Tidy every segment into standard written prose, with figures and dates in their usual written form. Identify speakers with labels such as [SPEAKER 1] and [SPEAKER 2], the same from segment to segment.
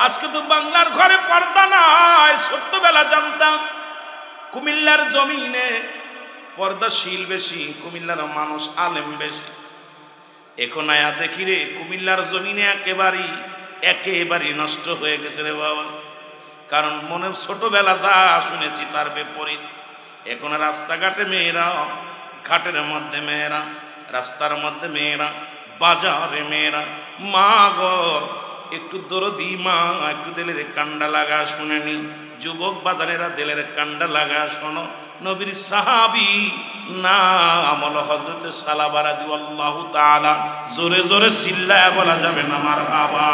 [SPEAKER 1] আজকে তো বাংলার ঘরে পর্দা নাই। ছোট্টবেলা জানতাম কুমিল্লার জমিনে পর্দাশীল বেশি, কুমিল্লার মানুষ আলেম বেশি। এখন আয়া দেখি রে কুমিল্লার জমিনে একেবারেই নষ্ট হয়ে গেছে রে বাবা। কারণ মনে ছোটবেলা যা শুনেছি তার বিপরীত। এখন রাস্তাঘাটে মেয়েরা, ঘাটের মধ্যে মেয়েরা, রাস্তার মধ্যে মেয়েরা, বাজারে মেয়েরা। মা গো একটু দরদি মা, একটু দিলের কান্ডা লাগা শুনেনি। যুবক বাজারেরা দিলের কান্ডা লাগা শোনো। নবীর সাহাবী নাম হলো হযরত সালাবা রাদিয়াল্লাহু তাআলা। জোরে জোরে চিল্লায়া বলা যাবে না মারহাবা।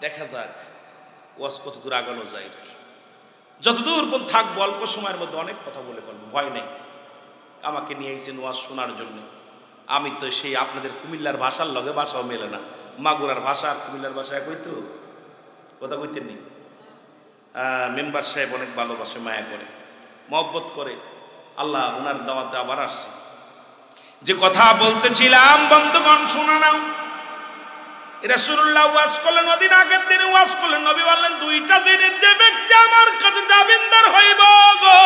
[SPEAKER 1] দেখা যাক ওয়াজ কত দূর আগানো যায়। যতদূর পর্যন্ত থাকবো অল্প সময়ের মধ্যে অনেক কথা বলে ফেলবো, ভয় নেই। আমাকে নিয়ে এসেছেন ওয়াজ শোনার জন্য। আমি তো সেই আপনাদের কুমিল্লার ভাষার লগে ভাষাও মেলে না। মাগুরার ভাষা আর কুমিল্লার ভাষায় কইতো কথা কইতেন নি। মেম্বার সাহেব অনেক ভালোবাসে, মায়া করে, মহব্বত করে। আল্লাহ ওনার দাওয়াতে আবার আসছে। যে কথা বলতেছিলাম বন্ধুগণ শুনে নাও। রাসূলুল্লাহ ওয়াজ করলেন, ওদিন আগের দিনে ওয়াজ করলেন। নবী বললেন দুইটা দিনের যে ব্যক্তি আমার কাছে জামিনদার হইব গো,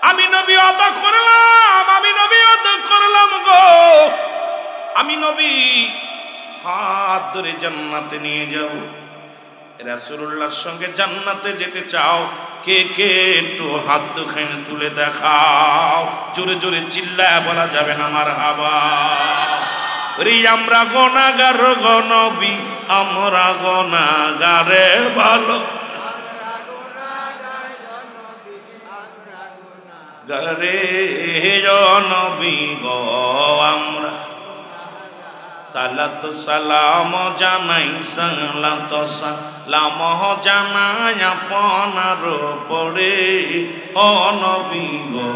[SPEAKER 1] আমি নবী আদা করলাম, আমি নবী আদা করলাম গো, আমি নবী হাত ধরে জান্নাতে নিয়ে যাব। রাসূলুল্লাহর সঙ্গে জান্নাতে যেতে চাও কে কে একটু হাত দুখানে তুলে দেখাও। জোরে জোরে চিল্লায়া বলা যাবে না মারহাবা। রে আমরা গুনাহগার গো নবী, আমরা গুনাহগারে ভালো গারে নবী গো আমরা সালাত সালাম জানাই, সালাত সালাম জানাই আপনার পরে ও নবী গো।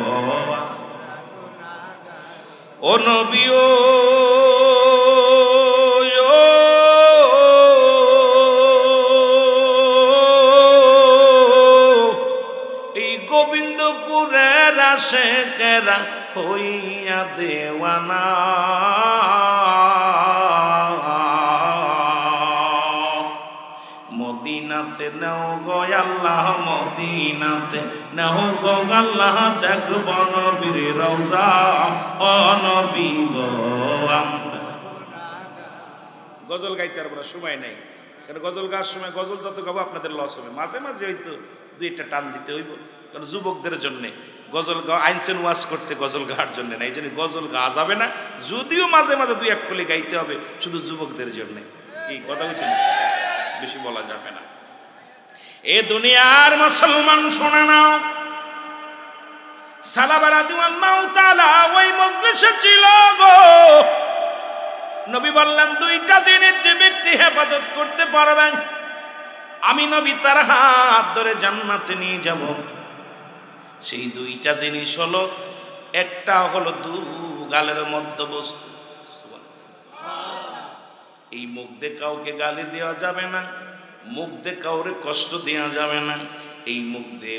[SPEAKER 1] ও নবী ও এই গোবিন্দপুরের আশেকেরা হইয়া দেওয়ানা, মদিনাতে নাও গো আল্লাহ, মদিনাতে নাও গো আল্লাহ, দেখব নবীর রওজা ও নবী গো। গজল গাইতে আর সময় নেই, কারণ গজল গাওয়ার সময় গজল যত গাবো আপনাদের লস হবে। মাঝে মাঝে হয়তো দুই একটা টান দিতে হইব, কারণ যুবকদের জন্যে গজল গাওয়া আইনছেন ওয়াজ করতে, গজল গাওয়ার জন্য না। এই জন্য গজল গাওয়া যাবে না, যদিও মাঝে মাঝে দুই এক কলি গাইতে হবে, শুধু যুবকদের জন্যে। কি কথা বলছেন, বেশি বলা যাবে না। এ দুনিয়ার মুসলমান শোনে নাও, সালাবা রাদিয়াল্লাহু তাআলা ওই মজলিসে ছিল গো। নবী বললেন দুইটা দিনের যে ব্যক্তি হেফাজত করতে পারবেন, আমি নবী তার হাত ধরে জান্নাতে নিয়ে যাব। সেই দুইটা জিনিস হলো, একটা হলো দু গালের মধ্যবস্তু। এই মুখ দিয়ে কাউকে গালি দেওয়া যাবে না, মুখ দিয়ে কাউরে কষ্ট দেওয়া যাবে না, এই মুখ দিয়ে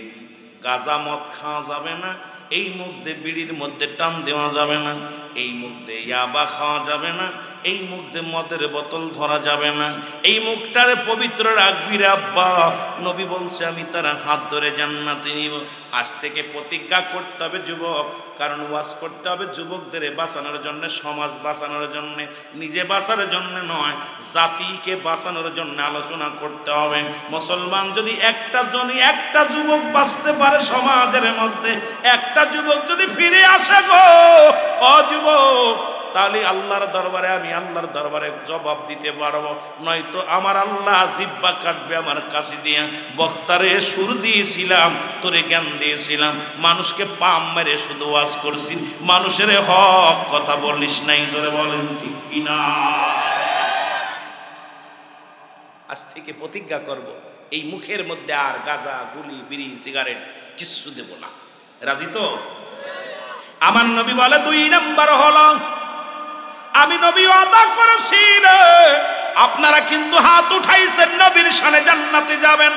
[SPEAKER 1] গাঁজা মদ খাওয়া যাবে না, এই মুখ দিয়ে বিড়ির মধ্যে টান দেওয়া যাবে না, এই মুখ দিয়ে ইয়াবা খাওয়া যাবে না, এই মুখ দিয়ে মদের বোতল ধরা যাবে না। এই মুখটারে পবিত্র রাখবি রে আব্বা। নবী বলছে আমি তার হাত ধরে জান্নাতে নিব। আজ থেকে প্রতিজ্ঞা করতে হবে যুবক, কারণ ওয়াজ করতে হবে যুবকদের বাঁচানোর জন্য, সমাজ বাঁচানোর জন্য, নিজে বাঁচার জন্য নয়, জাতিকে বাঁচানোর জন্য আলোচনা করতে হবে। মুসলমান যদি একটা যুবক বাঁচতে পারে সমাজের মধ্যে, একটা যুবক যদি ফিরে আসে গো ও যুবক, তাহলে আল্লাহর দরবারে আমি আল্লাহর দরবারে জবাব দিতে পারবো। নয়তো আমার আল্লাহ জিব্বা কাটবে আমার কাছে দিয়া। বক্তারে সুর দিয়েছিলাম, তোরে জ্ঞান দিয়েছিলাম, মানুষকে পাম মেরে শুধু ওয়াজ করছি, মানুষের হক কথা বলিস নাই। জোরে বলেন ঠিক কিনা? আজ থেকে প্রতিজ্ঞা করব, এই মুখের মধ্যে আর গাঁজা, গুলি, বিড়ি, সিগারেট কিচ্ছু দেব না। রাজি তো? আমার নবী বলে 2 নাম্বার হলো আমি নবী ওয়াদা করেছি রে, আপনারা কিন্তু হাত উঠাইছেন নবীর শানে জান্নাতে যাবেন,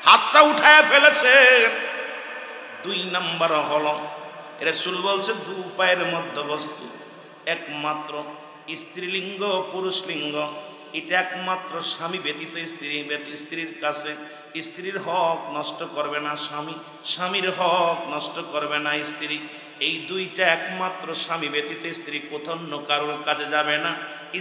[SPEAKER 1] হাতটা উঠায় ফেলেছেন। 2 নাম্বার হলো রাসূল বলছে 2 পায়ের মধ্যবস্তু একমাত্র স্ত্রীলিঙ্গ পুরুষ লিঙ্গ এটা একমাত্র স্বামী ব্যতীত স্ত্রীর কাছে স্ত্রীর হক নষ্ট করবে না স্বামী, স্বামীর হক নষ্ট করবে না স্ত্রী। এই দুইটা একমাত্র স্বামী ব্যতীত স্ত্রী কোথাও অন্য কারোর কাছে যাবে না,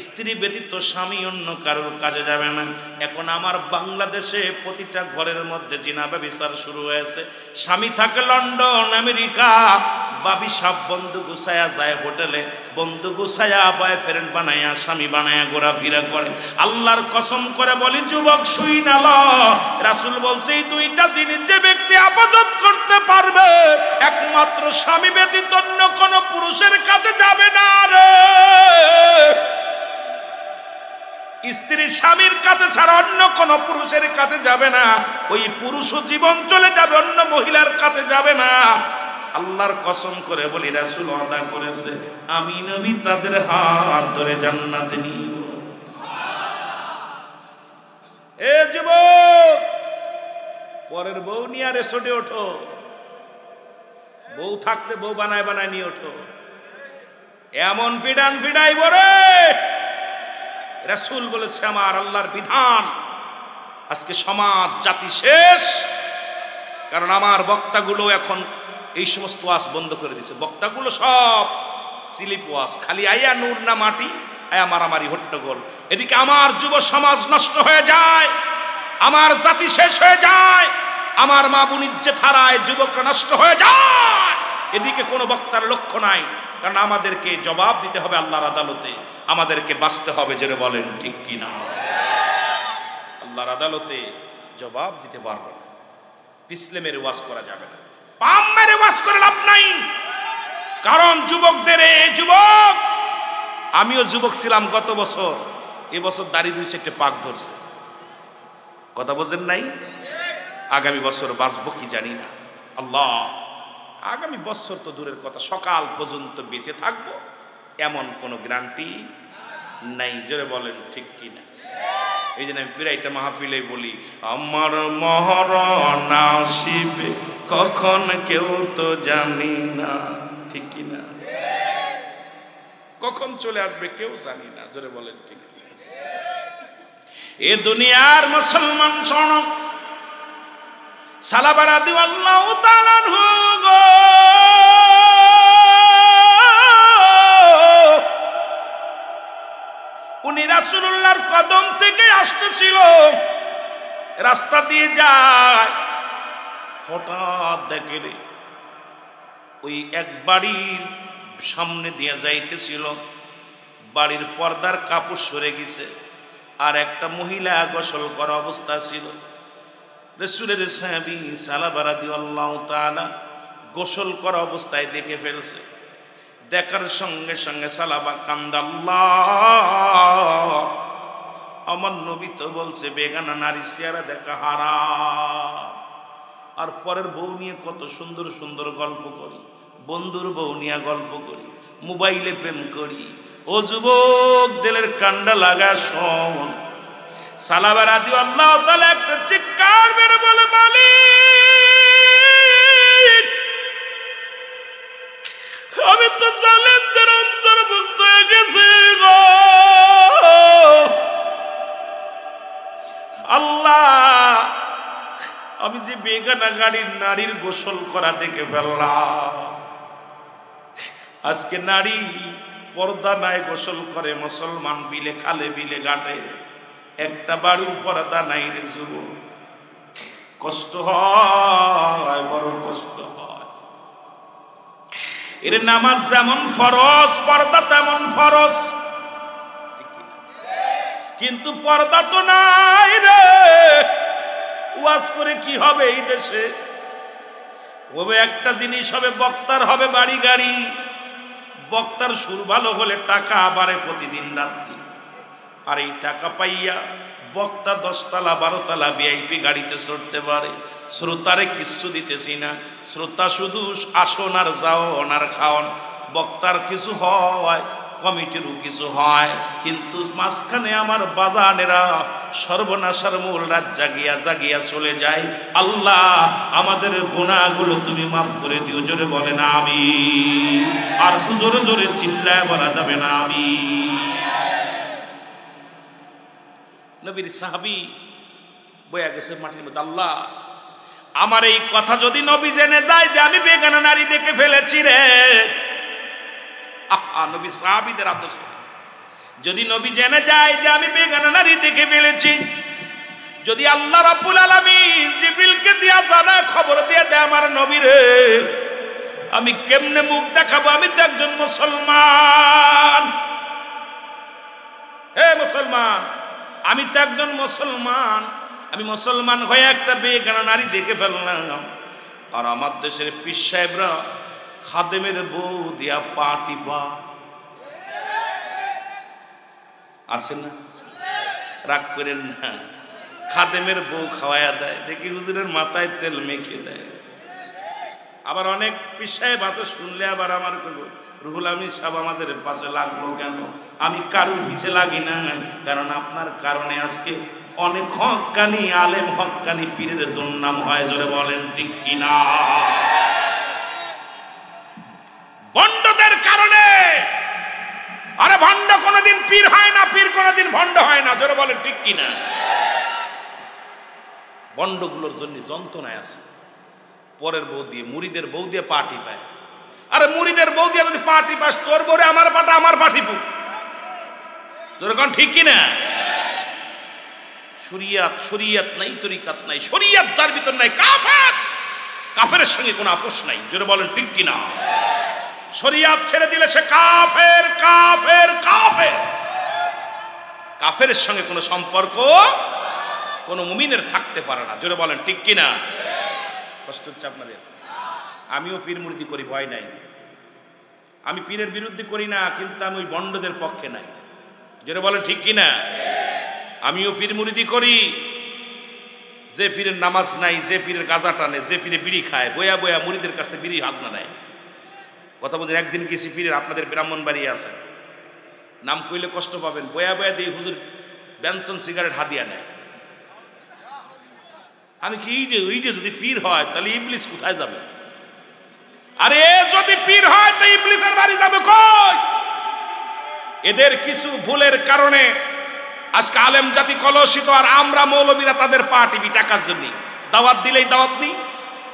[SPEAKER 1] স্ত্রী ব্যতীত স্বামী অন্য কারোর কাছে যাবে না। এখন আমার বাংলাদেশে প্রতিটা ঘরের মধ্যে জিনা ব্যভিচার শুরু হয়েছে। স্বামী থাকে লন্ডন আমেরিকা, বাবি সাপ বন্ধু গুছায়া যায় হোটেলে, বন্ধু গুছায়া বয়ফ্রেন্ড বানায়া স্বামী বানায়া ঘোরাফেরা করে। আল্লাহর কসম করে বলি যুবক শুই না ল, রাসূল বলছে এই দুইটা জিনিস যে ব্যক্তি আপাদত করতে পারবে একমাত্র স্বামী ব্যতীত অন্য কোন পুরুষের কাছে যাবে না রে। স্ত্রী স্বামীর কাছে ছাড়া অন্য কোন পুরুষের কাছে যাবে না, ওই পুরুষও জীবন চলে যাবে, অন্য মহিলার কাছে যাবে না। আল্লাহর কসম করে বলি রাসূল ওয়াদা করেছে আমি নবী তাদের হাত ধরে জান্নাতে নিব। এ যুবক, পরের বউ নিয়ে রেসোর্টে ওঠো, বউ থাকতে বউ বানায় বানায় নিয়ে ওঠো, এমন ফিডান ফিডাই বরে। রাসূল বলেছে আমার আল্লাহর বিধান, আজকে সমাজ জাতি শেষ। কারণ আমার বক্তাগুলো এখন এই সমস্ত ওয়াজ বন্ধ করে দিয়েছে। বক্তাগুলো সব স্লিপ ওয়াজ, খালি আয়া নূর না মাটি, আয়া মারামারি হট্টগোল। এদিকে আমার যুব সমাজ নষ্ট হয়ে যায়, আমার জাতি শেষ হয়ে যায়, আমার মা বোন ইজ্জত হারায়, যুবকরা নষ্ট হয়ে যায়। এদিকে কোনো বক্তার লক্ষ্য নাই, কারণ আমাদেরকে জবাব দিতে হবে আল্লাহর আদালতে, আমাদেরকে বাঁচতে হবে। জেনে বলেন ঠিক কি না? আল্লাহর আদালতে জবাব দিতে পারবো না, পিছলে মেরে ওয়াজ করা যাবে না, পাম মেরে ওয়াজ করে লাভ নাই। কারণ যুবকদের, যুবক আমিও যুবক ছিলাম গত বছর, এবছর দাড়ি দুই সেটে পাক ধরছে, কথা বোঝেন নাই? আগামী বছর বাঁচবো কি জানি না। আল্লাহ, আগামী বছর তো দূরের কথা, সকাল পর্যন্ত বেঁচে থাকবো এমন কোনো গ্যারান্টি নাই। জোরে বলেন ঠিক কি না? এই জন্য আমি প্রায়টা মাহফিলে বলি আমার মরণ আসিবে কখন কেউ তো জানি না, ঠিক কি না? কখন চলে আসবে কেউ জানি না। জোরে বলেন ঠিক কি? এ দুনিয়ার মুসলমান শোনো, সালাবা রাদিয়াল্লাহু তাআলা আনহু গো, উনি রাসূলুল্লাহর কদম থেকে আসতেছিল, রাস্তা দিয়ে যায়, হঠাৎ দেখে ওই এক বাড়ির সামনে দিয়ে যাইতেছিল, বাড়ির পর্দার কাপড় সরে গেছে, আর একটা মহিলা গোসল করা অবস্থা ছিল। রাসূলের সাহাবী সালাবা রাদিয়াল্লাহু তাআলা গোসল করা অবস্থায় দেখে ফেলছে। দেখার সঙ্গে সঙ্গে সালাবা কান্দা, আল্লাহ, আমার নবী তো বলছে বেগানা নারী চেহারা দেখা হারাম। আর পরের বউ নিয়ে কত সুন্দর সুন্দর গল্প করি, বন্ধুর বউ নিয়ে গল্প করি, মোবাইলে প্রেম করি। ও যুবক, দিলের কান্ডা লাগা শোন। সালাবা রাদিয়াল্লাহু তাআলা একটা চিৎকার মেরে বলে, মালিক, আমি তো জালেমদের অন্তর্ভুক্ত হয়ে গেছি গো আল্লাহ। আমি যে বেগানা গাড়ির নারীর গোসল করা দেখে ফেললাম। আজকে নারী পর্দা নাই গোসল করে, মুসলমান বিলে খালে বিলে ঘাটে, একটা বাড়ির পর্দা নাই রে যুবক। কষ্ট হয়, বড় কষ্ট হয়। এর নামাজ যেমন ফরজ, পর্দা তেমন ফরজ, কিন্তু পর্দা তো নাই রে। ওয়াজ করে কি হবে? এই দেশে হবে একটা জিনিস হবে, বক্তার হবে বাড়ি গাড়ি, বক্তার সুর ভালো হলে টাকা বাড়ে প্রতিদিন রাত্রি, আর এই টাকা পাইয়া বক্তা 10 তলা 12 তলা ভিআইপি গাড়িতে চড়তে পারে। শ্রোতারে কিচ্ছু দিতেছি না, শ্রোতা শুধু আসন আর যাওন আর খাওন। বক্তার কিছু হয়, কমিটিরও কিছু হয়, কিন্তু মাঝখানে আমার বাজানেরা সর্বনাশার মূল রাত জাগিয়া জাগিয়া চলে যায়। আল্লাহ, আমাদের গুনাহগুলো তুমি মাফ করে দিও। জোরে বলেন আমিন। আর জোরে জোরে চিল্লায় বলা যাবে না আমিন। নবীর সাহাবী বয়া গেছে মাটির মধ্যে, আল্লাহ আমার এই কথা যদি নবী জেনে যায় যে আমি বেগানা নারী দেখে ফেলেছি রে। আহা, নবী সাহাবীদের আদর্শ, যদি নবী জেনে যায় যে আমি বেগানা নারী দেখে ফেলেছি, যদি আল্লাহ রাব্বুল আলামিন জিবরিলকে দিয়া জানা খবর দিয়ে দেয় আমার নবীরে, আমি কেমনে মুখ দেখাবো? আমি তো একজন মুসলমান। হে মুসলমান, আমি তো একজন মুসলমান। আমি মুসলমান হয়ে একটা বেগানা নারী দেখে ফেললাম, আর আমার দেশের পীর সাহেবরা খাদেমের বউ দিয়া পা টিপা আছে না? রাগ করেন না, খাদেমের বউ খাওয়াইয়া দেয়, দেখি হুজুরের মাথায় তেল মেখে দেয়। আবার অনেক পীর সাহেব আছে, শুনলে আবার আমার রুহুল আমিন সাহেব আমাদের পাশে লাগলো কেন? আমি কারোর পিছে লাগি না, কারণ আপনার কারণে আজকে অনেক হক্কানি আলেম, হক্কানি পীরের দুর্নাম হয়। জোরে বলেন ঠিক কিনা? ভণ্ডদের কারণে। আরে ভণ্ড কোনোদিন পীর হয় না, পীর কোনোদিন ভণ্ড হয় না। জোরে বলেন ঠিক কিনা? ভণ্ডগুলোর জন্য যন্ত্রণায় আছে। পরের বউ দিয়ে, মুরিদের বউ দিয়ে পাটি পায়। আরে মুরিদের বউ দিয়ে যদি পাটি পাস, তোর বউরে আমার পাটা, আমার পাটি ফুক। জোরে কোন ঠিক কিনা? শরিয়াত, শরিয়াত নাই, তরিকাত নাই। শরিয়াত যার ভিতর নাই, কাফের। কাফেরের সঙ্গে কোনো আপোষ নাই। জোরে বলেন ঠিক কিনা? শরিয়াত ছেড়ে দিলে সে কাফের, কাফের, কাফের। কাফেরের সঙ্গে কোনো সম্পর্ক কোনো মুমিনের থাকতে পারে না। জোরে বলেন ঠিক কিনা? কষ্ট হচ্ছে আপনাদের? আমিও পীর মুরিদি করি, ভয় নাই। আমি পীরের বিরুদ্ধে করি না, কিন্তু আমি ওই ভণ্ডদের পক্ষে নাই। জোরে বলেন ঠিক কিনা? আমিও পীর মুরিদি করি। যে পীরের নামাজ নাই, যে পীরের গাঁজা টানে, যে পীরে বিড়ি খায়, বয়া বয়া মুরিদের কাছে বিড়ি হাজনা নেয়। কথা বলছেন? একদিন গেছি পীরের, আপনাদের ব্রাহ্মণবাড়ি আছে, নাম কইলে কষ্ট পাবেন, বয়া বয়া দিয়ে হুজুর বেনসন সিগারেট হাদিয়া নেয়। আমি কি এইটা যদি পীর হয় তাহলে ইবলিস কোথায় যাবে? আরে যদি পীর হয় তো ইবলিসের বাড়ি যাবে কই? এদের কিছু ভুলের কারণে আজকে আলেম জাতি কলুষিত, আর আমরা মৌলবীরা তাদের পা টিপি টাকার জন্য। দাওয়াত দিলেই দাওয়াত নেই,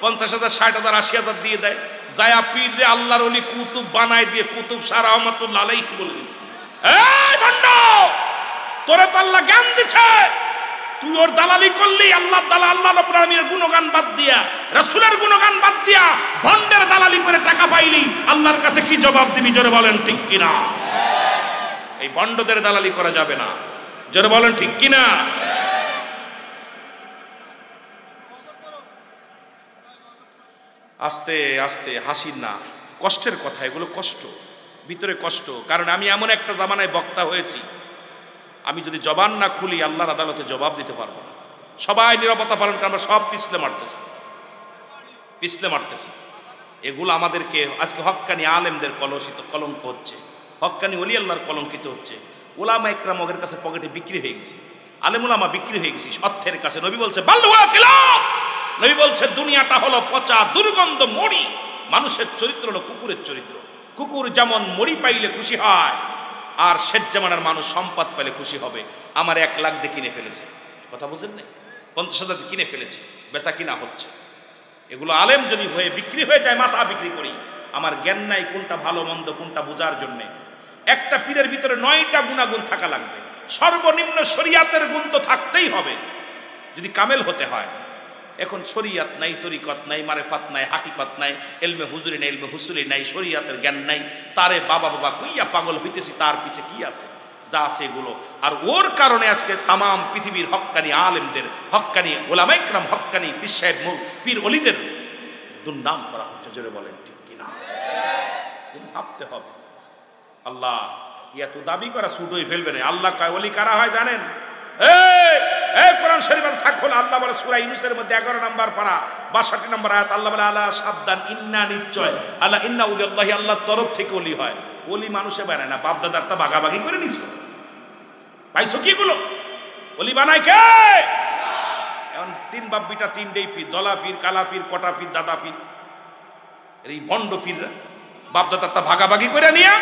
[SPEAKER 1] 50,000, 60,000, 80,000 দিয়ে দেয়। যায়া পীর রে আল্লাহর ওলি কুতুব বানায় দিয়ে কুতুব শাহ রহমাতুল্লাহ আলাইহি বলে দিয়েছে, এই ভণ্ড, তোরে তো আল্লাহ জ্ঞান দিছে, তুই ওর দালালি করলি। আল্লাহ তাআলা, আল্লাহ রাব্বুল আলামিনের গুণগান বাদ দিয়া, রাসূলের গুণগান বাদ দিয়া ভণ্ডের দালালি করে টাকা পাইলি, আল্লাহর কাছে কি জবাব দিবি? জোরে বলেন ঠিক কিনা? এই ভণ্ডদের দালালি করা যাবে না। জোরে বলেন ঠিক কিনা? আস্তে আস্তে, হাসির না, কষ্টের কথা এগুলো, কষ্ট, ভিতরে কষ্ট। কারণ আমি এমন একটা জামানায় বক্তা হয়েছি, আমি যদি জবান না খুলি আল্লাহর আদালতে জবাব দিতে পারবো না। সবাই নিরাপত্তা পালন করে, আমরা সব পিছলে মারতেছি। এগুলো আমাদেরকে আজকে হক্কানি আলেমদের কলুষিত, কলঙ্ক হচ্ছে। হক্কানি ওলি আল্লাহর কলঙ্কিত হচ্ছে। উলামা ইকরাম ওদের কাছে পকেটে বিক্রি হয়ে গেছে, আলেম উলামা বিক্রি হয়ে গেছি অর্থের কাছে। নবী বলছে বাল্লুয়া কিলাব, নবী বলছে দুনিয়াটা হলো পচা দুর্গন্ধ মরি। মানুষের চরিত্র হলো কুকুরের চরিত্র। কুকুর যেমন মরি পাইলে খুশি হয়, আর শেষ জামানার মানুষ সম্পদ পাইলে খুশি হবে। আমার 1 লাখ দিয়ে কিনে ফেলেছে, কথা বুঝেন না? 50,000 দিয়ে কিনে ফেলেছে, বেচা কিনা হচ্ছে। এগুলো আলেম যদি হয়ে বিক্রি হয়ে যায়, মাথা বিক্রি করি। আমার জ্ঞান নাই কোনটা ভালো মন্দ, কোনটা বোঝার জন্যে। একটা পীরের ভিতরে 9টা গুণাগুণ থাকা লাগবে। সর্বনিম্ন শরিয়াতের গুণ তো থাকতেই হবে যদি কামেল হতে হয়। এখন শরিয়াত নাই, তরিকত নাই, মারেফাত নাই, হাকিকত নাই, এলমে হুজুরি নাই, এলমে হুসুলি নাই, শরিয়াতের জ্ঞান নাই। তারে বাবা বাবা কইয়া পাগল হইতেছি, তার পিছে কি আছে? যা আছে এগুলো। আর ওর কারণে আজকে তামাম পৃথিবীর হক্কানি আলেমদের, হক্কানি ওলামা ইকরাম, হক্কানি পীর সাহেব, পীর ওলিদের দুর্নাম করা হচ্ছে। জোরে বলেন ঠিক কিনা? ভাবতে হবে। আল্লাহ এত দাবি করা ছুট হয়ে ফেলবে না। আল্লাহ কয় ওলি কারা হয় জানেন? এই কোরআন শরীফে থাকলে আল্লাহ বলে সূরা ইউনূসের মধ্যে 11 নম্বর পারা 62 নম্বর আয়াত, আল্লাহ বলে আলা সাবধান, ইন্না নিশ্চয়, আল্লাহ ইন্না উলিয়াল্লাহি, আল্লাহর তরফ থেকে ওলি হয়। ওলি মানুষে বানায় না, বাপ দাদার তা ভাগাভাগি করে নিছো। পাইছো কি এগুলো? ওলি বানায় কে? এখন 3 বাপ বিটা 3টেই পীর, দলা পীর, কালা পীর, কটা পীর, দাদা পীর। এই ভণ্ড পীররা বাপ দাদার তা ভাগাভাগি করে নিয়া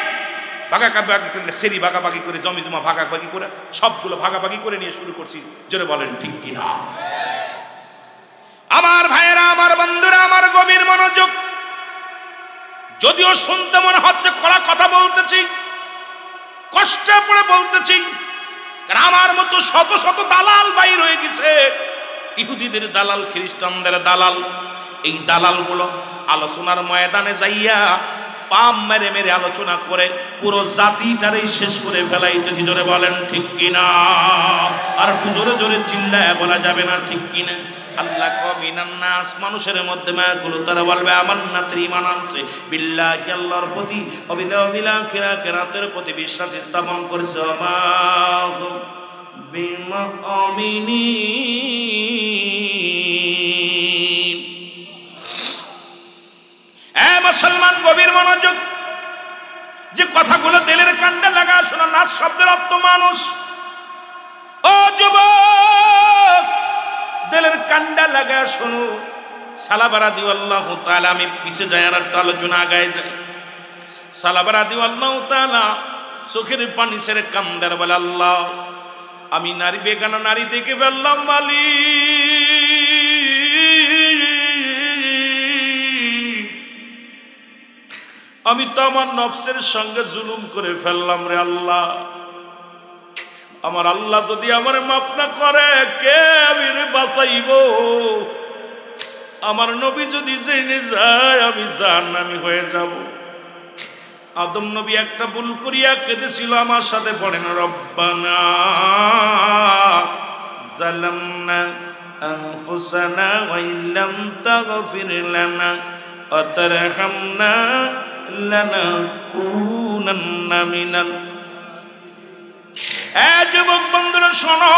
[SPEAKER 1] ভাগাভাগি করলে সেরি ভাগাভাগি করে, জমি জমা ভাগাভাগি করে, সবগুলো ভাগাভাগি করে নিয়ে শুরু করছি। জোরে বলেন ঠিক কিনা? আমার ভাইয়েরা, আমার বন্ধুরা, আমার গভীর মনোযোগ। যদিও শুনতে মনে হচ্ছে কড়া কথা বলতেছি, কষ্টে পড়ে বলতেছি, কারণ আমার মতো শত শত দালাল বাইর হয়ে গেছে, ইহুদিদের দালাল, খ্রিস্টানদের দালাল। এই দালালগুলো আলোচনার ময়দানে যাইয়া পাম মেরে মেরে আলোচনা করে পুরো জাতিটারই শেষ করে ফেলাইতেছি। জোরে বলেন ঠিক কিনা? আর জোরে জোরে চিল্লায় বলা যাবে না ঠিক কিনা? আল্লাহ কমিনান নাস, মানুষের মধ্যে মায়াগুলো তারা বলবে আমান্না, ঈমান আনছে বিল্লাহি, আল্লাহর প্রতি, অবিল আখিরাতের প্রতি বিশ্বাস স্থাপন করেছে। আমাহু বিমুমিনিন। এ মুসলমান, গভীর মনোযোগ। যে কথাগুলো দিলের কাণ্ডে লাগা শোনা, নাস শব্দের অর্থ মানুষ। ও যুবক, দিলের কাণ্ডা লাগা শোনো। সালাবা রাদিয়াল্লাহু তাআলা, আমি পিছে যাই আর একটা আলোচনা আগায় যাই। সালাবা রাদিয়াল্লাহু তাআলা চোখের পানি ছেড়ে কান্দার বলে, আল্লাহ, আমি নারী, বেগানা নারী দেখে ফেললাম মালিক। আমি তো আমার নফসের সঙ্গে জুলুম করে ফেললাম রে আল্লাহ। আমার আল্লাহ যদি আমার মাফ না করে, কে আমি রে বাঁচাইব? আমার নবী যদি জেনে যায়, আমি জাহান্নামী হয়ে যাব। আদম নবী একটা ভুল করিয়া কেঁদেছিল, আমার সাথে পড়েন, রব্বানা যালামনা আনফুসানা ওয়া ইল্লাম তাগফির লানা ওয়া তারহামনা লানাকুনান্না মিনাল। যুবক বন্ধুরা শোনো,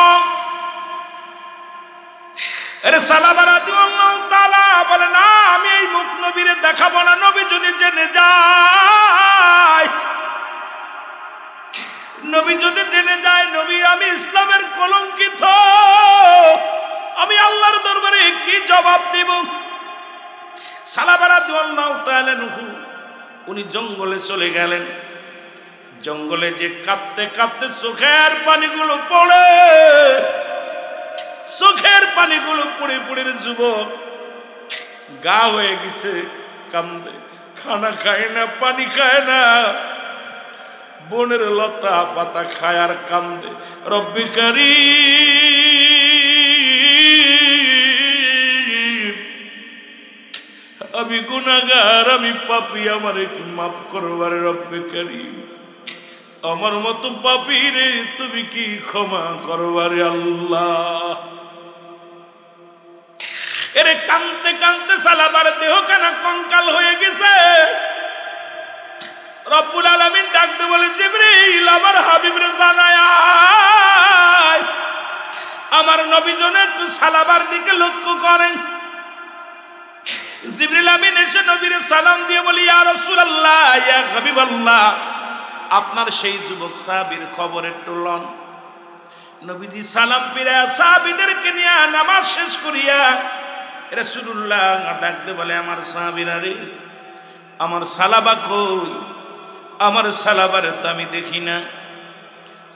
[SPEAKER 1] সালাবা রাদিয়াল্লাহু তাআলা বলে, না, আমি এই মুখ নবীরে দেখাবো না। নবী যদি জেনে যায়, নবী যদি জেনে যায়, নবী আমি ইসলামের কলঙ্কিত, আমি আল্লাহর দরবারে কি জবাব দিব? সালাবা রাদিয়াল্লাহু তাআলা উনি জঙ্গলে চলে গেলেন। জঙ্গলে যে কাঁদতে কাঁদতে চোখের পানিগুলো পড়ে, চোখের পানিগুলো পড়ে পড়ে যুবক গা হয়ে গেছে, কান্দে, খানা খায় না, পানি খায় না, বনের লতা পাতা খায় আর কান্দে, রব্বি কারীম, আমি গুনাহগার, আমি পাপী, আমারে কি মাফ করবার রব্বি কারীম, আমার মতো পাপী রে তুমি কি ক্ষমা করবারে আল্লাহ। এরে কাঁদতে কাঁদতে সালাবার দেহ কানা কঙ্কাল হয়ে গেছে। রব্বুল আলামিন ডাকতে বলে, জিবরিল, আমার হাবিবরে জানায় আমার নবী জনে একটু সালাবার দিকে লক্ষ্য করেন। জিবরিল আমিন এসে নবীরে সালাম দিয়ে বলি, ইয়া রাসূলুল্লাহ, ইয়া হাবিবাল্লাহ, আপনার সেই যুবক সাহাবীর খবর একটু লন। নবীজি সালাম ফিরে সাহাবীদেরকে নিয়ে নামাজ শেষ করিয়া রাসূলুল্লাহ ডাকতে বলে, আমার সাহাবীরা রে, আমার সালাবা কই? আমার সালাবারে তো আমি দেখি না।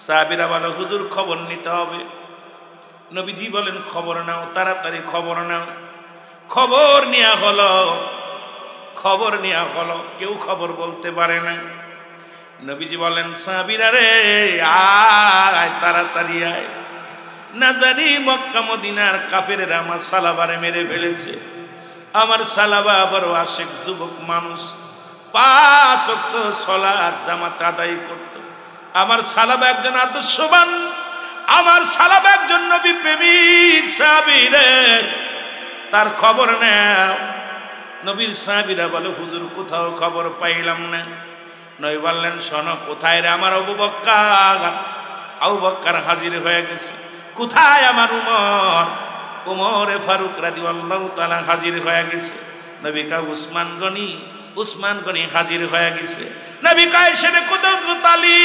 [SPEAKER 1] সাহাবীরা বলে, হুজুর, খবর নিতে হবে। নবীজি বলেন, খবর নাও, তাড়াতাড়ি খবর নাও। খবর নেওয়া হলো, খবর নেওয়া হলো, কেউ খবর বলতে পারে না। নবীজি বলেন, সাহাবীরা রে, আয়, তাড়াতাড়ি আয়, না জানি মক্কা মদিনার কাফেরেরা আমার সালাবারে মেরে ফেলেছে। আমার সালাবা বড় আশেক যুবক মানুষ, 5 ওয়াক্ত সালাত জামাত আদায় করত। আমার সালাবা একজন আদর্শবান, আমার সালাবা একজন নবী প্রেমিক সাহাবী রে, তার খবর নাও। নবীর সাহাবীরা বলে, হুজুর, কোথাও খবর পাইলাম না। নবী বললেন, শোনো, কোথায় রে আমার আবু বকর? আবু বকর হাজির হয়ে গেছে। কোথায় আমার উমর? উমরে ফারুক রাদিয়াল্লাহু তাআলা হাজির হয়ে গেছে। নবী কা উসমান গনি, উসমান গনি হাজির হয়ে গেছে। নবী কয়, সেনে কোথাও আলী,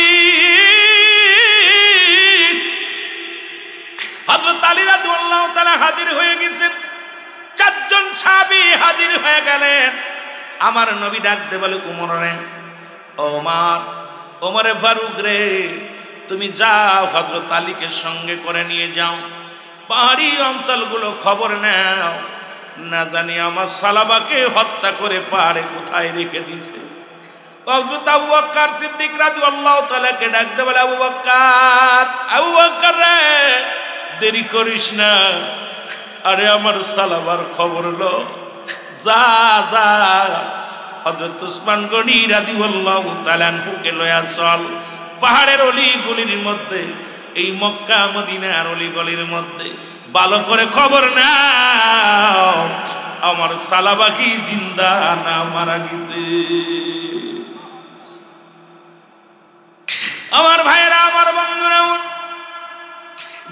[SPEAKER 1] হযরত আলী রাদিয়াল্লাহু তাআলা হাজির হয়ে গেছেন। 4 জন সাহাবী হাজির হয়ে গেলেন। আমার নবী ডাকতে বলে, উমর রে, ওমর, ওমরে ফারুক রে, তুমি যাও হযরত আলীকে সঙ্গে করে নিয়ে যাও, পাহাড়ি অঞ্চলগুলো খবর নাও, না জানি আমার সালাবাকে হত্যা করে পাহাড়ে কোথায় রেখে দিছে। হযরত আবু বকর সিদ্দিক রাদিয়াল্লাহু তাআলা কে ডাকতে বলে, আবু বকর রে, দেরি করিস না, আরে আমার সালাবার খবর লো, যা যা হযরত উসমান গনি রাদিয়াল্লাহু তাআলা কে লয়া চল, পাহাড়ের অলিগুলির মধ্যে, এই মক্কা মদিনার অলিগলির মধ্যে ভালো করে খবর নাও আমার সালাবা কি জিন্দা না মারা গেছে। আমার ভাইয়েরা, আমার বন্ধুরা,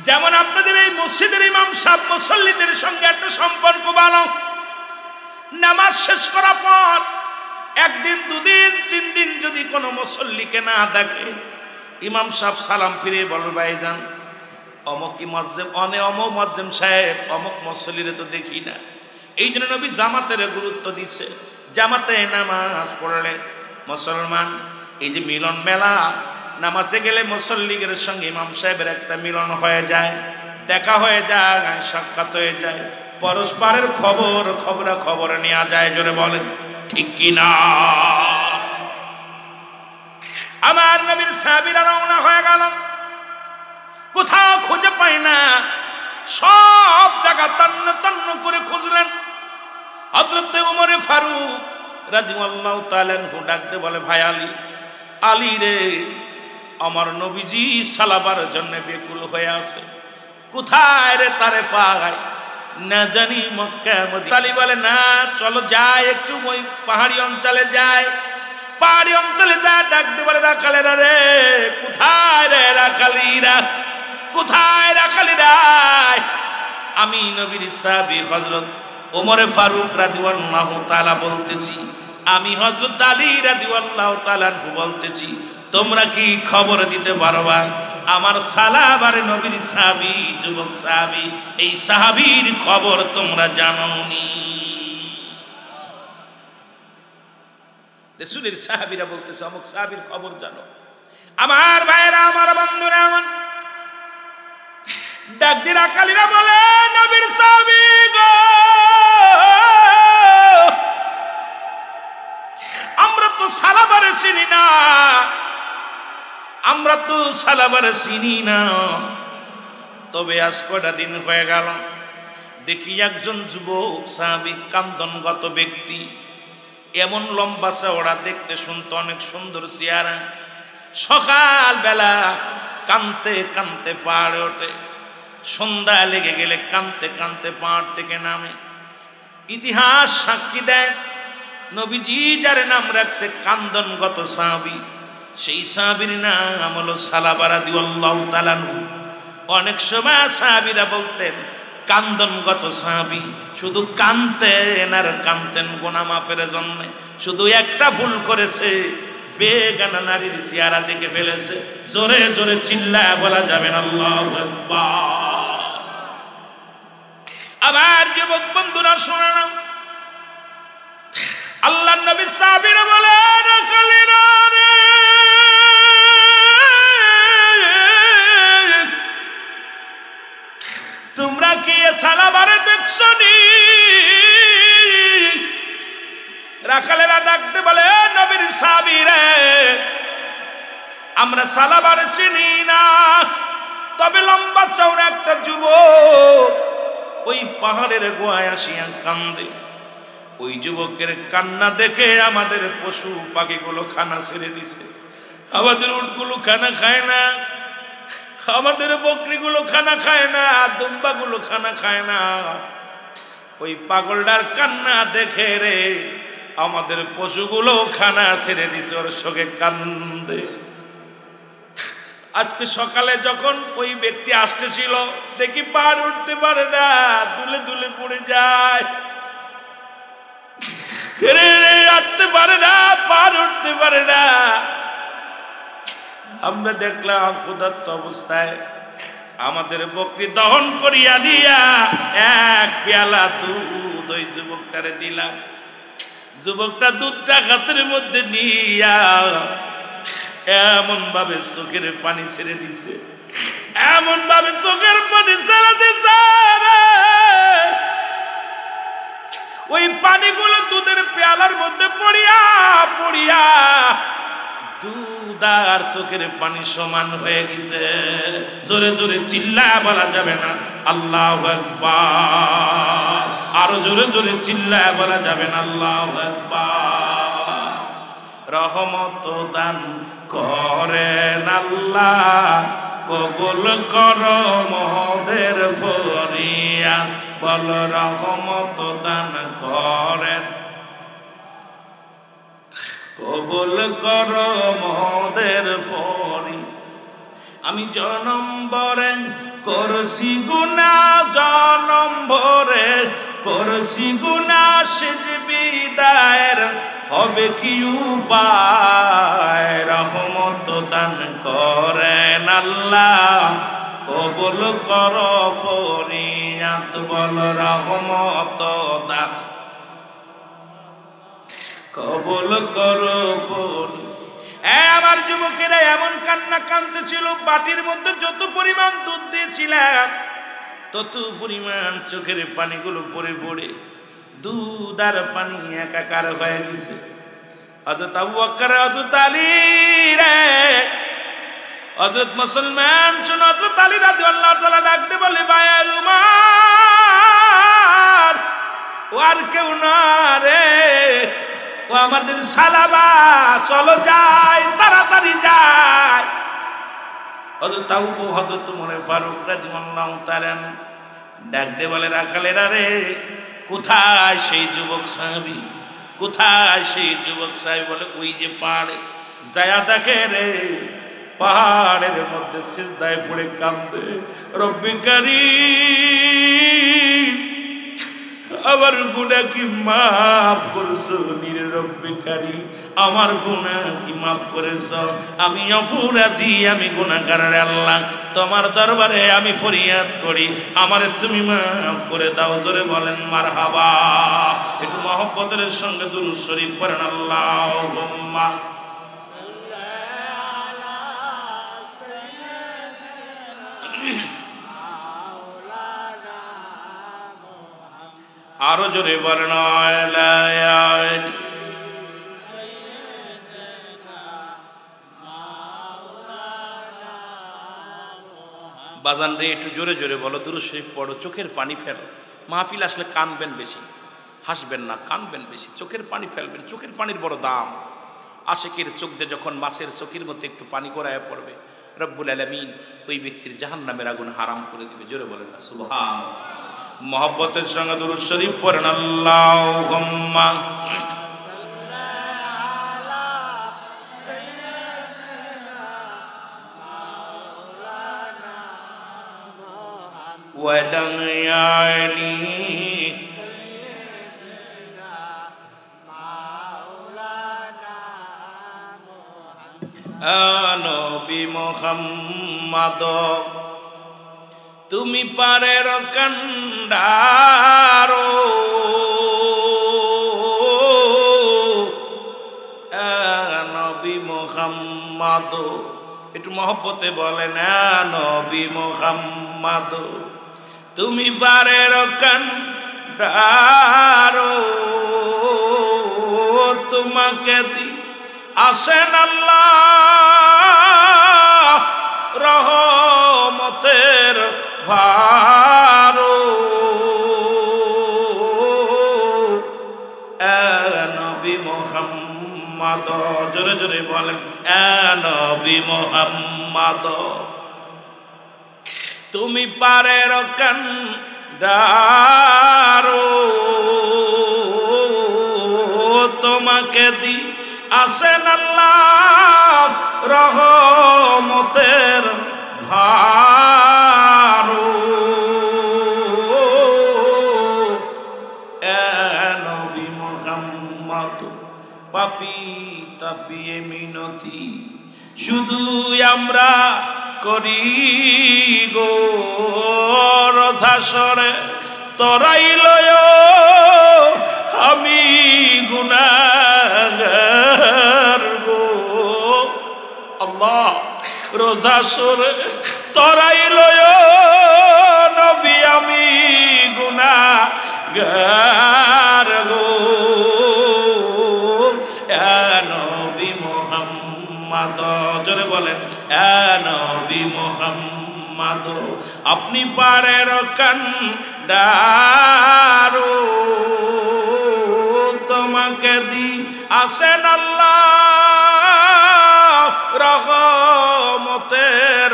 [SPEAKER 1] যেমন আপনাদের এই মসজিদের ইমাম সাহেব মুসল্লিদের সঙ্গে একটা সম্পর্ক ভালো, নামাজ শেষ করার পর একদিন দুদিন তিন দিন যদি কোনো মুসল্লিকে না দেখে, ইমাম সাহেব সালাম ফিরে বলবে, ভাইজান অমুক কি মসজিদ অমুক মসজিদ সাহেব অমুক মুসল্লিরে তো দেখি না। এই জন্য নবী জামাতের গুরুত্ব দিচ্ছে। জামাতে নামাজ পড়লে মুসলমান, এই যে মিলন মেলা, নামাজে গেলে মুসল্লিদের সঙ্গে ইমাম সাহেবের একটা মিলন হয়ে যায়, দেখা হয়ে যায়, সাক্ষাৎ হয়ে যায়, পরস্পরের খবর নেওয়া যায়। জোরে বলেন ঠিক কিনা? আমার নবীর সাহাবীরা রওনা হয়ে গেল, কোথাও খুঁজে পায় না, সব জায়গা তন্ন তন্ন করে খুঁজলেন। হযরত ওমর ফারুক রাদিয়াল্লাহু তাআলা আনহু ডাকতে বলে, ভাই আলী রে, আমার নবীজি সালাবার জন্য বেকুল হয়ে আছে, কোথায় রে তারে পায় না জানি মক্কা মদিনা। আলী বলে, না চলো যাই, একটু ওই পাহাড়ি অঞ্চলে যাই। পাহাড়ি অঞ্চলে যা ডাকতে বলে, রাখালেরা রে, কোথায় রে রাখালিরা, কোথায় রাখালিরা? আমি নবীর সাহাবী হযরত ওমর ফারুক রাদিয়াল্লাহু তাআলা বলতেছি, আমি হযরত আলী রাদিয়াল্লাহু তাআলা বলতেছি, তোমরা কি খবর দিতে পারবা আমার সালাবার নবীর সাহাবী, যুবক সাহাবী, এই সাহাবীর খবর তোমরা জানোনি? রাসূলের সাহাবীরা বলতেছে, অমুক সাহাবীর খবর জানো। আমার ভাইরা, আমার বন্ধুরা, আমার ডাক দিয়ে রাখালিরা বলে, নবীর সাহাবী গো, আমরা তো সালাবারে চিনি না, আমরা তো সালাবারে চিনি না। তবে আজ কটা দিন হয়ে গেল, দেখি একজন যুবক সাহাবী, কান্দনগত ব্যক্তি, এমন লম্বা চওড়া, দেখতে শুনতে অনেক সুন্দর চেহারা, সকাল বেলা কানতে কানতে পাহাড়ে ওঠে, সন্ধ্যা লেগে গেলে কানতে কানতে পাহাড় থেকে নামে। ইতিহাস সাক্ষী দেয়, নবীজি যার নাম রাখছে কান্দনগত সাহাবী, সেই সাহাবীর নাম হলো সালাবা রাদিয়াল্লাহু তাআলা। অনেক সময় সাহাবীরা বলতেন কান্দনগত সাহাবী, শুধু কানতেন আর কানতেন গুনাহ মাফের জন্য। শুধু একটা ভুল করেছে, বেগানা নারীর চেহারা দেখে ফেলেছে। জোরে জোরে চিল্লায় বলা যাবে না আল্লাহু আকবার। আবার যুবক বন্ধুরা শোনো না, আল্লাহর নবী সাহাবীরা বলেন, রাখালিরা রে, তোমরা কি সালাবারে দেখছনি? রাখালেরা ডাকতে বলে, নবীর সাহাবী রে, আমরা সালাবারে চিনি না, তবে লম্বা চওড়া একটা যুবক ওই পাহাড়ের গোয়ায় আসিয়া কান্দে। ওই যুবকের কান্না দেখে আমাদের পশু পাখিগুলো খানা ছেড়ে দিছে, আমাদের উটগুলো খানা খায় না, আমাদের বকরিগুলো খানা খায় না, দুম্বাগুলো খানা খায় না। ওই পাগলটার কান্না দেখে রে আমাদের পশুগুলো খানা ছেড়ে দিছে, ওর সঙ্গে কান্দে। আজকে সকালে যখন ওই ব্যক্তি আসতেছিল, দেখি পার উঠতে পারে না, দুলে দুলে পড়ে যায়, হাঁটতে পারে না, পার উঠতে পারে না। আমরা দেখলাম ক্ষুধার্ত অবস্থায় আমাদের বকরি দহন করিয়া দিয়া এক পেয়ালা দুধ ওই যুবকটারে দিলাম। যুবকটা দুধটা হাতের মধ্যে নিয়া এমন ভাবে চোখের পানি ছেড়ে দিছে, এমন ভাবে চোখের পানি ছেড়ে দিছে ওই পানিগুলো দুধের পেয়ালার মধ্যে পড়িয়া পড়িয়া দুধ আর চোখের পানি সমান হয়ে গেছে। জোরে জোরে চিল্লায়া বলা যাবে না আল্লাহু আকবার, আরো জোরে জোরে চিল্লায়া বলা যাবে না আল্লাহু আকবার। রহমত দান করেন আল্লাহ, কবুল করো মোদের ফরিয়াদ, বল রহমত দান করেন, কবুল করো মোদের ফরিয়াদ। আমি জনম ভরে করছি গুনাহ, জনম ভরে করছি গুনাহ, শেষ বিদায়ের হবে কি উপায়? রহমত দান করেন আল্লাহ, কবুল করো ফরিয়াদ, বল রহমত দান, কবুল করো ফরিয়াদ। আমার যুবকেরা এমন কান্না কাঁদতেছিল, বাটির মধ্যে যত পরিমাণ দুধ দিয়েছিলাম তত পরিমাণ চোখের পানিগুলো পড়ে পড়ে দুধ আর পানি একাকার হয়ে গেছে। হযরত আবু বকর, হযরত আলী রে, হযরত মুসলমান শুনো, হযরত আলী রাদিয়াল্লাহু তাআলা ডাকতে বলে, ভাই উমর, ও আর কেউ না রে, ও আমাদের সালাবা, চলো যাই, তাড়াতাড়ি যাই। হযরত আবু, হযরত ওমর ফারুক রাদিয়াল্লাহু তাআলা ডাকতে বলে, রাখালেরা রে, কোথায় সেই যুবক সাহাবী, কোথায় সেই যুবক সাহাবী? বলে, ওই যে পাহাড়ে যায়া দেখে রে, পাহাড়ের মধ্যে সিজদায় পড়ে কান্দে, রব্বি কারীম, আমার গুনাহ কি মাফ করছো? নিরে রব্বি কারীম, আমার গুনাহ কি মাফ করেছো? আমি অপরাধী, আমি গুনাহগার রে আল্লাহ, তোমার দরবারে আমি ফরিয়াদ করি, আমারে তুমি মাফ করে দাও। জোরে বলেন মারহাবা। একটু মহব্বতের সঙ্গে দুরূদ শরীফ পড়েন, আল্লাহুম্মা আরো জোরে বলেন বাজান রে, একটু জোরে জোরে বলো, দুরূদ শরীফ পড়ো, চোখের পানি ফেলো। মাহফিল আসলে কানবেন বেশি, হাসবেন না, কানবেন বেশি, চোখের পানি ফেলবেন। চোখের পানির বড় দাম। আশিকের চোখ দিয়ে যখন মাছের চোখের মধ্যে একটু পানি গড়ায় পড়বে, রব্বুল আলামিন ওই ব্যক্তির জাহান্নামের আগুন হারাম করে দিবে। জোরে বলেন না সুবহানাল্লাহ। মহব্বতের সঙ্গে দুরূদ শরীফ পড়েন, আল্লাহুম্মা ওয়াদানি নবী মুহাম্মদ, তুমি পারের কান্ডারো, নবী মুহাম্মদ, একটু মহব্বতে বলেন, নবী মুহাম্মদ, তুমি পারের কান্ডারো, তোমাকে দি আসেন আল্লাহ রহমতের ভারো, নবী মুহাম্মদ, জোরে জোরে বলেন, নবী মুহাম্মদ, তুমি পারের কান্ডারো, তোমাকে দি আসেন আল্লাহ রহমতের ভারো, নবী মুহাম্মদ, পাপী তাপিয়ে মিনতি শুধু আমরা করি গো, রথাসরে তরাই লয় আমি গুনাহগার গো। আল্লাহ রোজা সরে তরাইল নবী আমি গুনাহগার গো নবী মুহাম্মদ জোরে বলেন নবী মুহাম্মদ আপনি পারের কান্ডারো তোমাকে দি আসেন আল্লাহ রহমতের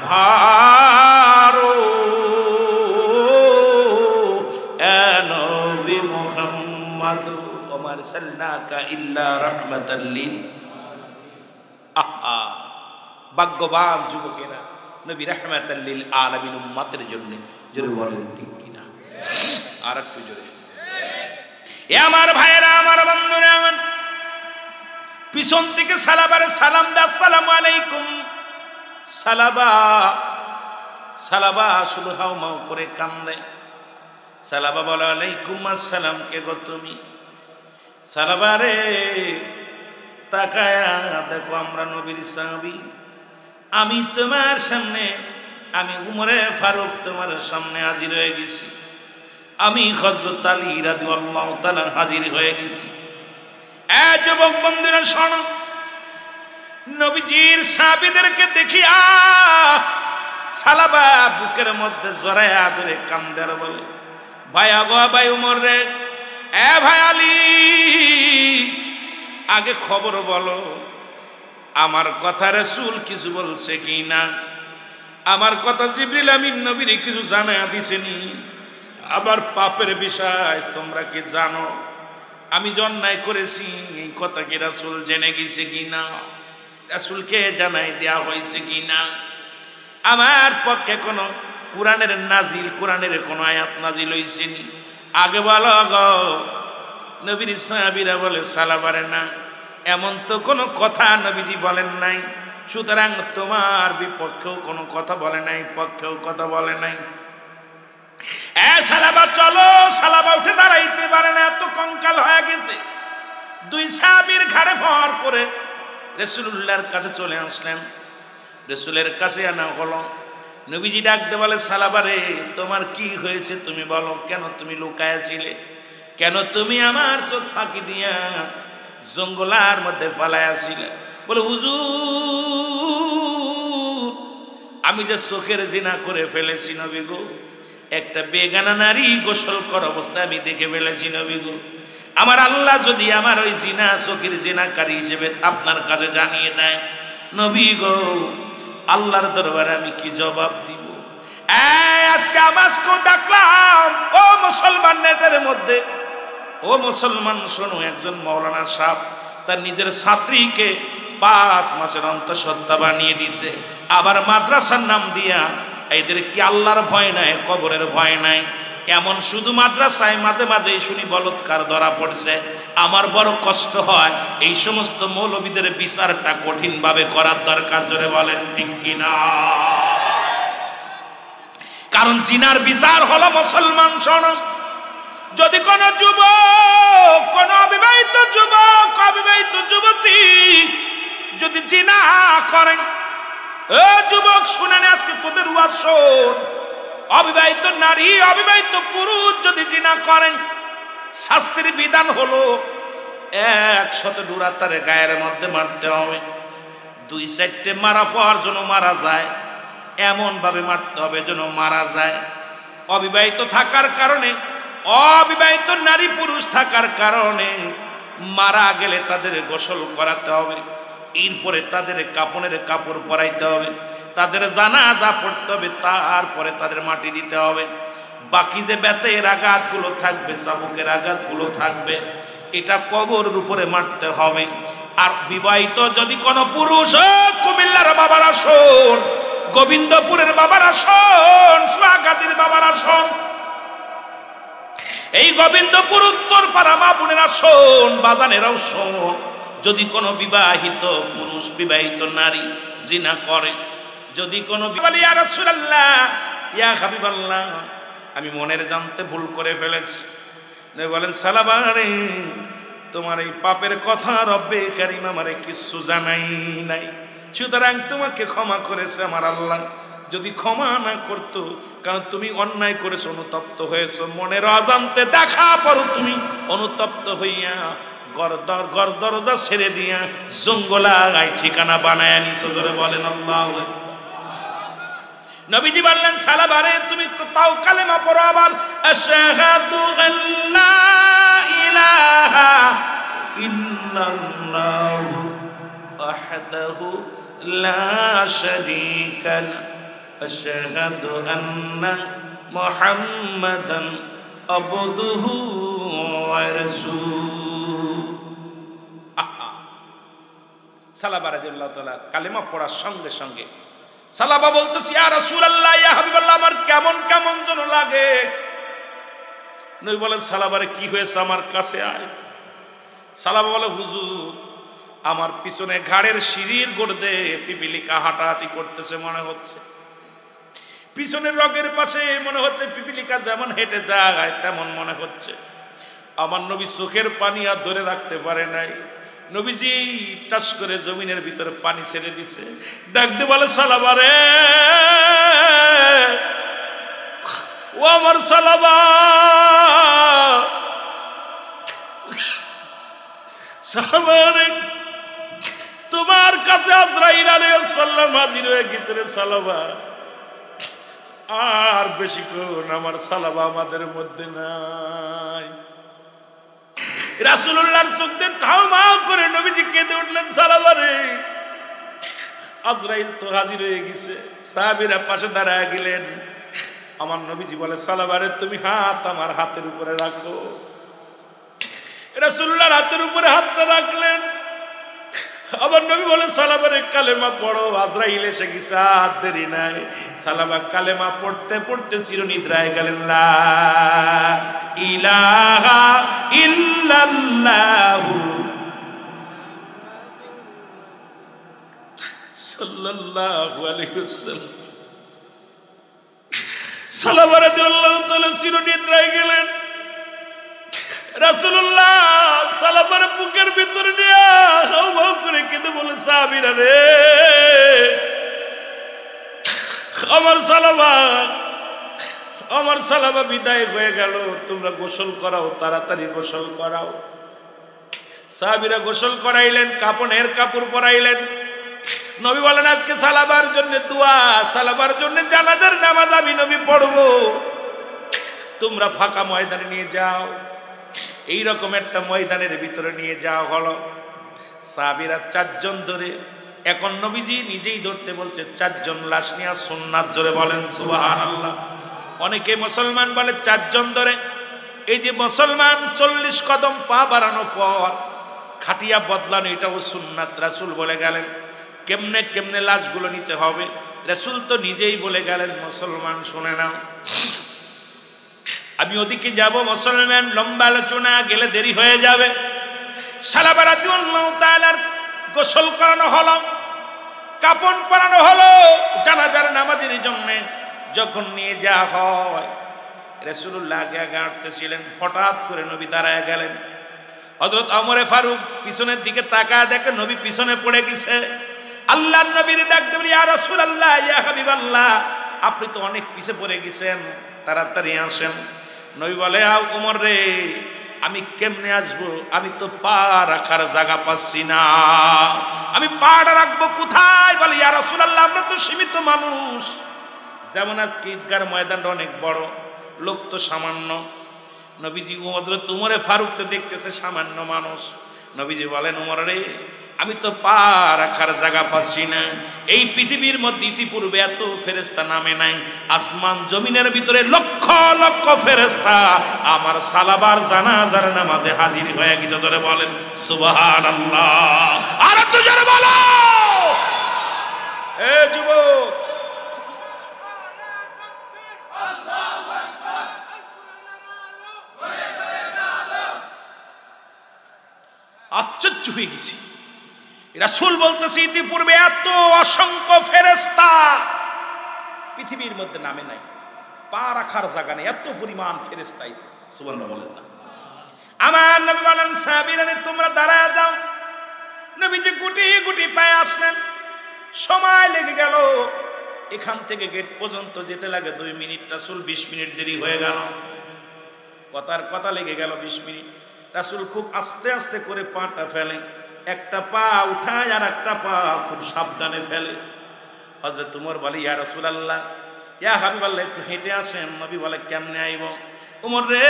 [SPEAKER 1] ভারো নবী মুহাম্মদ ওমা আরসালনাকা ইল্লা রাহমাতাল লিল আহা ভাগ্যবান যুবকেরা নবী রাহমাতাল লিল আলামিন উম্মতের জন্য জোরে বলেন ঠিক কিনা আর একটু জোরে এ আমার ভাইয়েরা আমার বন্ধুরা আমার পিছন থেকে সালাবারে সালাম দা আসসালামু আলাইকুম সালাবা শুধু হাও মাও করে কান্দে সালাবা বলে আলাইকুম আসসালাম কে গো তুমি সালাবারে তাকায়া দেখো আমরা নবীর সাহাবী আমি তোমার সামনে আমি উমরে ফারুক তোমার সামনে হাজির হয়ে গেছি আমি হযরত আলী রাদিয়াল্লাহু তাআলা হাজির হয়ে গেছি এ যুবক বন্ধুরা শোনো নবীজির সাহাবীদেরকে দেখিয়া সালাবা বুকের মধ্যে জড়ায়া ধরে কান্দে আর বলে ভাই আগো ভাই উমর রে এ ভাই আলী আগে খবর বলো আমার কথা রাসূল কিছু বলছে কি না আমার কথা জিবরিল আমিন নবীর কিছু জানায়া দিছেনি আবার পাপের বিষয় তোমরা কি জানো আমি যে অন্যায় করেছি এই কথা কি রাসূল জেনে গেছে কিনা রাসূলকে জানাই দেয়া হয়েছে কিনা আমার পক্ষে কোনো কোরআনের কোনো আয়াত নাজিল হইছেনি আগে বলো গো নবীর সাহাবীরা বলে সালাবারে না এমন তো কোনো কথা নবীজি বলেন নাই সুতরাং তোমার বিপক্ষেও কোনো কথা বলে নাই পক্ষেও কথা বলে নাই সালাবা চলো সালাবা উঠে দাঁড়াইতে পারে না এত কঙ্কাল হয়ে গেছে দুই সাহাবীর ঘাড়ে ভর করে রাসূলুল্লাহর কাছে চলে আসলেন রাসূলের কাছে আনা হলো নবীজি ডাকতে বলে সালাবারে তোমার কি হয়েছে তুমি বলো কেন তুমি লুকায়া ছিলে কেন তুমি আমার চোখ ফাঁকি দিয়া জঙ্গলার মধ্যে ফালায়া ছিলে বলে হুজুর আমি যে চোখের জিনা করে ফেলেছি নবী গো একটা বেগানা নারী গোসল কর অবস্থায় আমি দেখে ফেলেছি নবী গো আমার আল্লাহ যদি আমার ওই জিনা চোখের জিনাকারী হিসেবে আপনার কাছে জানিয়ে দেয় নবী গো আল্লাহর দরবারে আমি কি জবাব দিব আজকে আমাকে ডাকলাম ও মুসলমান নেতার মধ্যে ও মুসলমান শোনো একজন মাওলানা সাহেব তার নিজের ছাত্রীকে 5 মাসের অন্তঃসত্ত্বা বানিয়ে দিছে আবার মাদ্রাসার নাম দিয়া এদের কি আল্লাহর ভয় নাই কবরের ভয় নাই এমন শুধু মাদ্রাসায় মাঝে মাঝে শুনি বলৎকার ধরা পড়ছে আমার বড় কষ্ট হয় এই সমস্ত মৌলবীদের বিচারটা কঠিন ভাবে করার দরকার জোরে বলেন ঠিক কিনা কারণ জিনার বিচার হলো মুসলমান শোনো যদি কোন যুবক কোন অবিবাহিত যুবক অবিবাহিত যুবতী যদি জিনা করেন ও যুবক শুনেন আজকে তোদের ওয়াজ শোন অবিবাহিত নারী অবিবাহিত পুরুষ যদি জিনা করেন শাস্তির বিধান হলো 100 ডুরা তারে গায়ের মধ্যে মারতে হবে 2-4টে মারা পাওয়ার জন্য মারা যায় এমন ভাবে মারতে হবে যেন মারা যায় অবিবাহিত থাকার কারণে অবিবাহিত নারী পুরুষ থাকার কারণে মারা গেলে তাদের গোসল করাতে হবে এরপরে তাদের কাপনের কাপড় পরাইতে হবে তাদের জানাজা পড়তে হবে তারপরে তাদের মাটি দিতে হবে বাকি যে বেতের আঘাতগুলো থাকবে চাবুকের আঘাতগুলো থাকবে এটা কবরের উপরে মারতে হবে আর বিবাহিত যদি কোনো পুরুষ কুমিল্লার বাবারা শোন গোবিন্দপুরের বাবারা শোন সোহাগাজীর বাবারা শোন এই গোবিন্দপুর উত্তর পাড়া মা বোনেরা শোন বাজানেরাও শোন যদি কোনো বিবাহিত পুরুষ বিবাহিত নারী জিনা করে যদি কোনো ইয়া রাসূলুল্লাহ ইয়া হাবিবাল্লাহ আমি মনের জানতে ভুল করে ফেলেছি বলেন সালাবারে তোমার এই পাপের কথা রব্বে কারীম আমারে কিছু জানাই নাই সুতরাং তোমাকে ক্ষমা করেছে আমার আল্লাহ। যদি ক্ষমা না করতো, কারণ তুমি অন্যায় করেছো, অনুতপ্ত হয়েছো, মনের অজান্তে দেখা পড়ো তুমি অনুতপ্ত হইয়া গর দরজা ছেড়ে দিয়া জঙ্গলায় ঠিকানা বানায় নিছো। ধরে বলেন আল্লাহু আকবার। নবীজি বললেন সালাবারে তুমি তাও কালেমা পড়ো আবার, আশহাদু আল্লা ইলাহা ইল্লাল্লাহু ওয়াহদাহু লা শারীকা লাহু আশহাদু আন্না মুহাম্মাদান আবদুহু ওয়া রাসূলুহু। সালাবা রাদিয়াল্লাহু তাআলা কালেমা পড়ার সঙ্গে সঙ্গে সালাবা বলতেছি, ইয়া রাসূলুল্লাহ, ইয়া হাবিবাল্লাহ, আমার কেমন কেমন যেন লাগে। নবী বলেন সালাবারে কি হয়েছে, আমার কাছে আয়। সালাবা বলে হুজুর, আমার পিছনে ঘাড়ের সিঁড়ির গোড়দে পিপিলিকা হাঁটাহাঁটি করতেছে মনে হচ্ছে, পিছনের রগের পাশে মনে হচ্ছে পিপিলিকা যেমন হেঁটে যায় তেমন মনে হচ্ছে। আমার নবী চোখের পানি আর ধরে রাখতে পারে নাই, নবীজি টাস করে জমিনের ভিতরে পানি ছেড়ে দিছে, ডাক দিয়ে বলে সালাবারে, ও আমার সালাবা, সালাবারে তোমার কাছে আজরাইল আলাইহিস সালাম হাজির হয়ে গেছে রে সালাবা। আর বেশিক্ষণ আমার সালাবা আমাদের মধ্যে নাই। রাসূলুল্লাহর চোখ দিয়ে ঠাউমাউ করে নবীজি কেঁদে উঠলেন, সালাবারে আজরাইল তো হাজির হয়ে গেছে। সাহাবীরা পাশে দাঁড়ায় গেলেন। আমার নবীজি বলে সালাবারে তুমি হাত আমার হাতের উপরে রাখো। রাসূলুল্লাহর হাতের উপরে হাতটা রাখলেন। আমার নবী বলে সালাবারে কালেমা পড়ো, আজরাইল এসে গেছে, আর দেরি নাই। সালাবা কালেমা পড়তে পড়তে চিরনিদ্রায় গেলেন। লা ইলাহা ইল্লাল্লাহু সাল্লাল্লাহু আলাইহি ওয়াসাল্লাম। সালাবা রাদিয়াল্লাহু তাআলা চিরনিদ্রায় গেলেন। রাসূলুল্লাহ সালাবার বুকের ভিতরে নিয়ে হাউ করে কেঁদে বলে, সাহাবীরা রে, আমার সালাবা বিদায় হয়ে গেল, তোমরা গোসল করাও, তাড়াতাড়ি গোসল করাও। সাহাবীরা গোসল করাইলেন, কাপড়ের কাপড় পরাইলেন। নবী বলেন আজকে সালাবার জন্য দোয়া, সালাবার জন্য জানাজার নামাজ আমি নবী পড়বো, তোমরা ফাঁকা ময়দানে নিয়ে যাও। এইরকম একটা ময়দানের ভিতরে নিয়ে যাওয়া হলো। সাহাবীরা 4 জন ধরে, এখন নবীজি নিজেই ধরতে বলছে, 4 জন লাশ নিয়ে সুন্নাত, জোরে বলেন সুবহানাল্লাহ। অনেকে মুসলমান বলে 4 জন ধরে। এই যে মুসলমান 40 কদম পা বাড়ানোর পর খাটিয়া বদলানো, এটাও সুন্নাত। রাসূল বলে গেলেন কেমনে কেমনে লাশগুলো নিতে হবে। রাসূল তো নিজেই বলে গেলেন, মুসলমান শুনে নাও, আমি ওদিকে যাব, মুসলমান লম্বা আলোচনা গেলে দেরি হয়ে যাবে। সালাবা রাদিয়াল্লাহু তাআলার গোসল করানো হলো, কাপন পরানো হলো জানাজার নামাজের জন্য। যখন নিয়ে যাওয়া হয়, রাসূলুল্লাহ আগে আগে হাঁটতেছিলেন, হঠাৎ করে নবী দাঁড়ায় গেলেন। হযরত ওমর ফারুক পিছনের দিকে তাকায় দেখে নবী পিছনে পড়ে গেছে। আল্লাহর নবীর ডাক দিয়ে, ইয়া রাসূলুল্লাহ, ইয়া হাবিবাল্লাহ, আপনি তো অনেক পিছে পড়ে গেছেন, তাড়াতাড়ি আসেন। নবী বলে, ওমর রে, আমি কেমনে আসবো, আমি তো পা রাখার জায়গা পাচ্ছি না, আমি পাটা রাখবো কোথায়? বলে, ইয়া রাসূলুল্লাহ, আমরা তো সীমিত মানুষ, যেমন আজকে ঈদগার ময়দানটা অনেক বড়, লোক তো সামান্য। নবীজি হযরত ওমর ফারুককে দেখতেছে সামান্য মানুষ। নবীজি বলেন, ওমর রে, আমি তো পা রাখার জায়গা পাচ্ছি না। এই পৃথিবীর মধ্যে ইতিপূর্বে এত ফেরেশতা নামে নাই, আসমান জমিনের ভিতরে লক্ষ লক্ষ ফেরেশতা আমার সালাবার জানাজার নামাজে হাজির হয়ে গেছে। জোরে বলেন সুবহানাল্লাহ। আর একটু জোরে বলো, এ যুবক, আশ্চর্য হয়ে গেছি। রাসূল বলতেছে ইতিপূর্বে এত অসংখ্য ফেরেশতা পৃথিবীর মধ্যে নামে নাই, পা রাখার জায়গা নেই, এত পরিমাণ ফেরেশতা আইছে। সুবহানাল্লাহ বলেন না। আমার নবী বলেন, সাহাবীরা তোমরা দাঁড়ায় যাও। নবীজি গুটি গুটি পায়ে আসলেন। সময় লেগে গেল, এখান থেকে গেট পর্যন্ত যেতে লাগে 2 মিনিট, রাসূল 20 মিনিট দেরি হয়ে গেল। কথার কথা লেগে গেল 20 মিনিট। রাসূল খুব আস্তে আস্তে করে পাটা ফেলে, একটা পা উঠায় আর একটা পা খুব সাবধানে ফেলে। হযরত ওমর বলে, ইয়া রাসূলুল্লাহ, ইয়া হাবিবাল্লাহ, একটু হেঁটে আসেন। নবী বলে, কেমনে আইব? ওমর রে,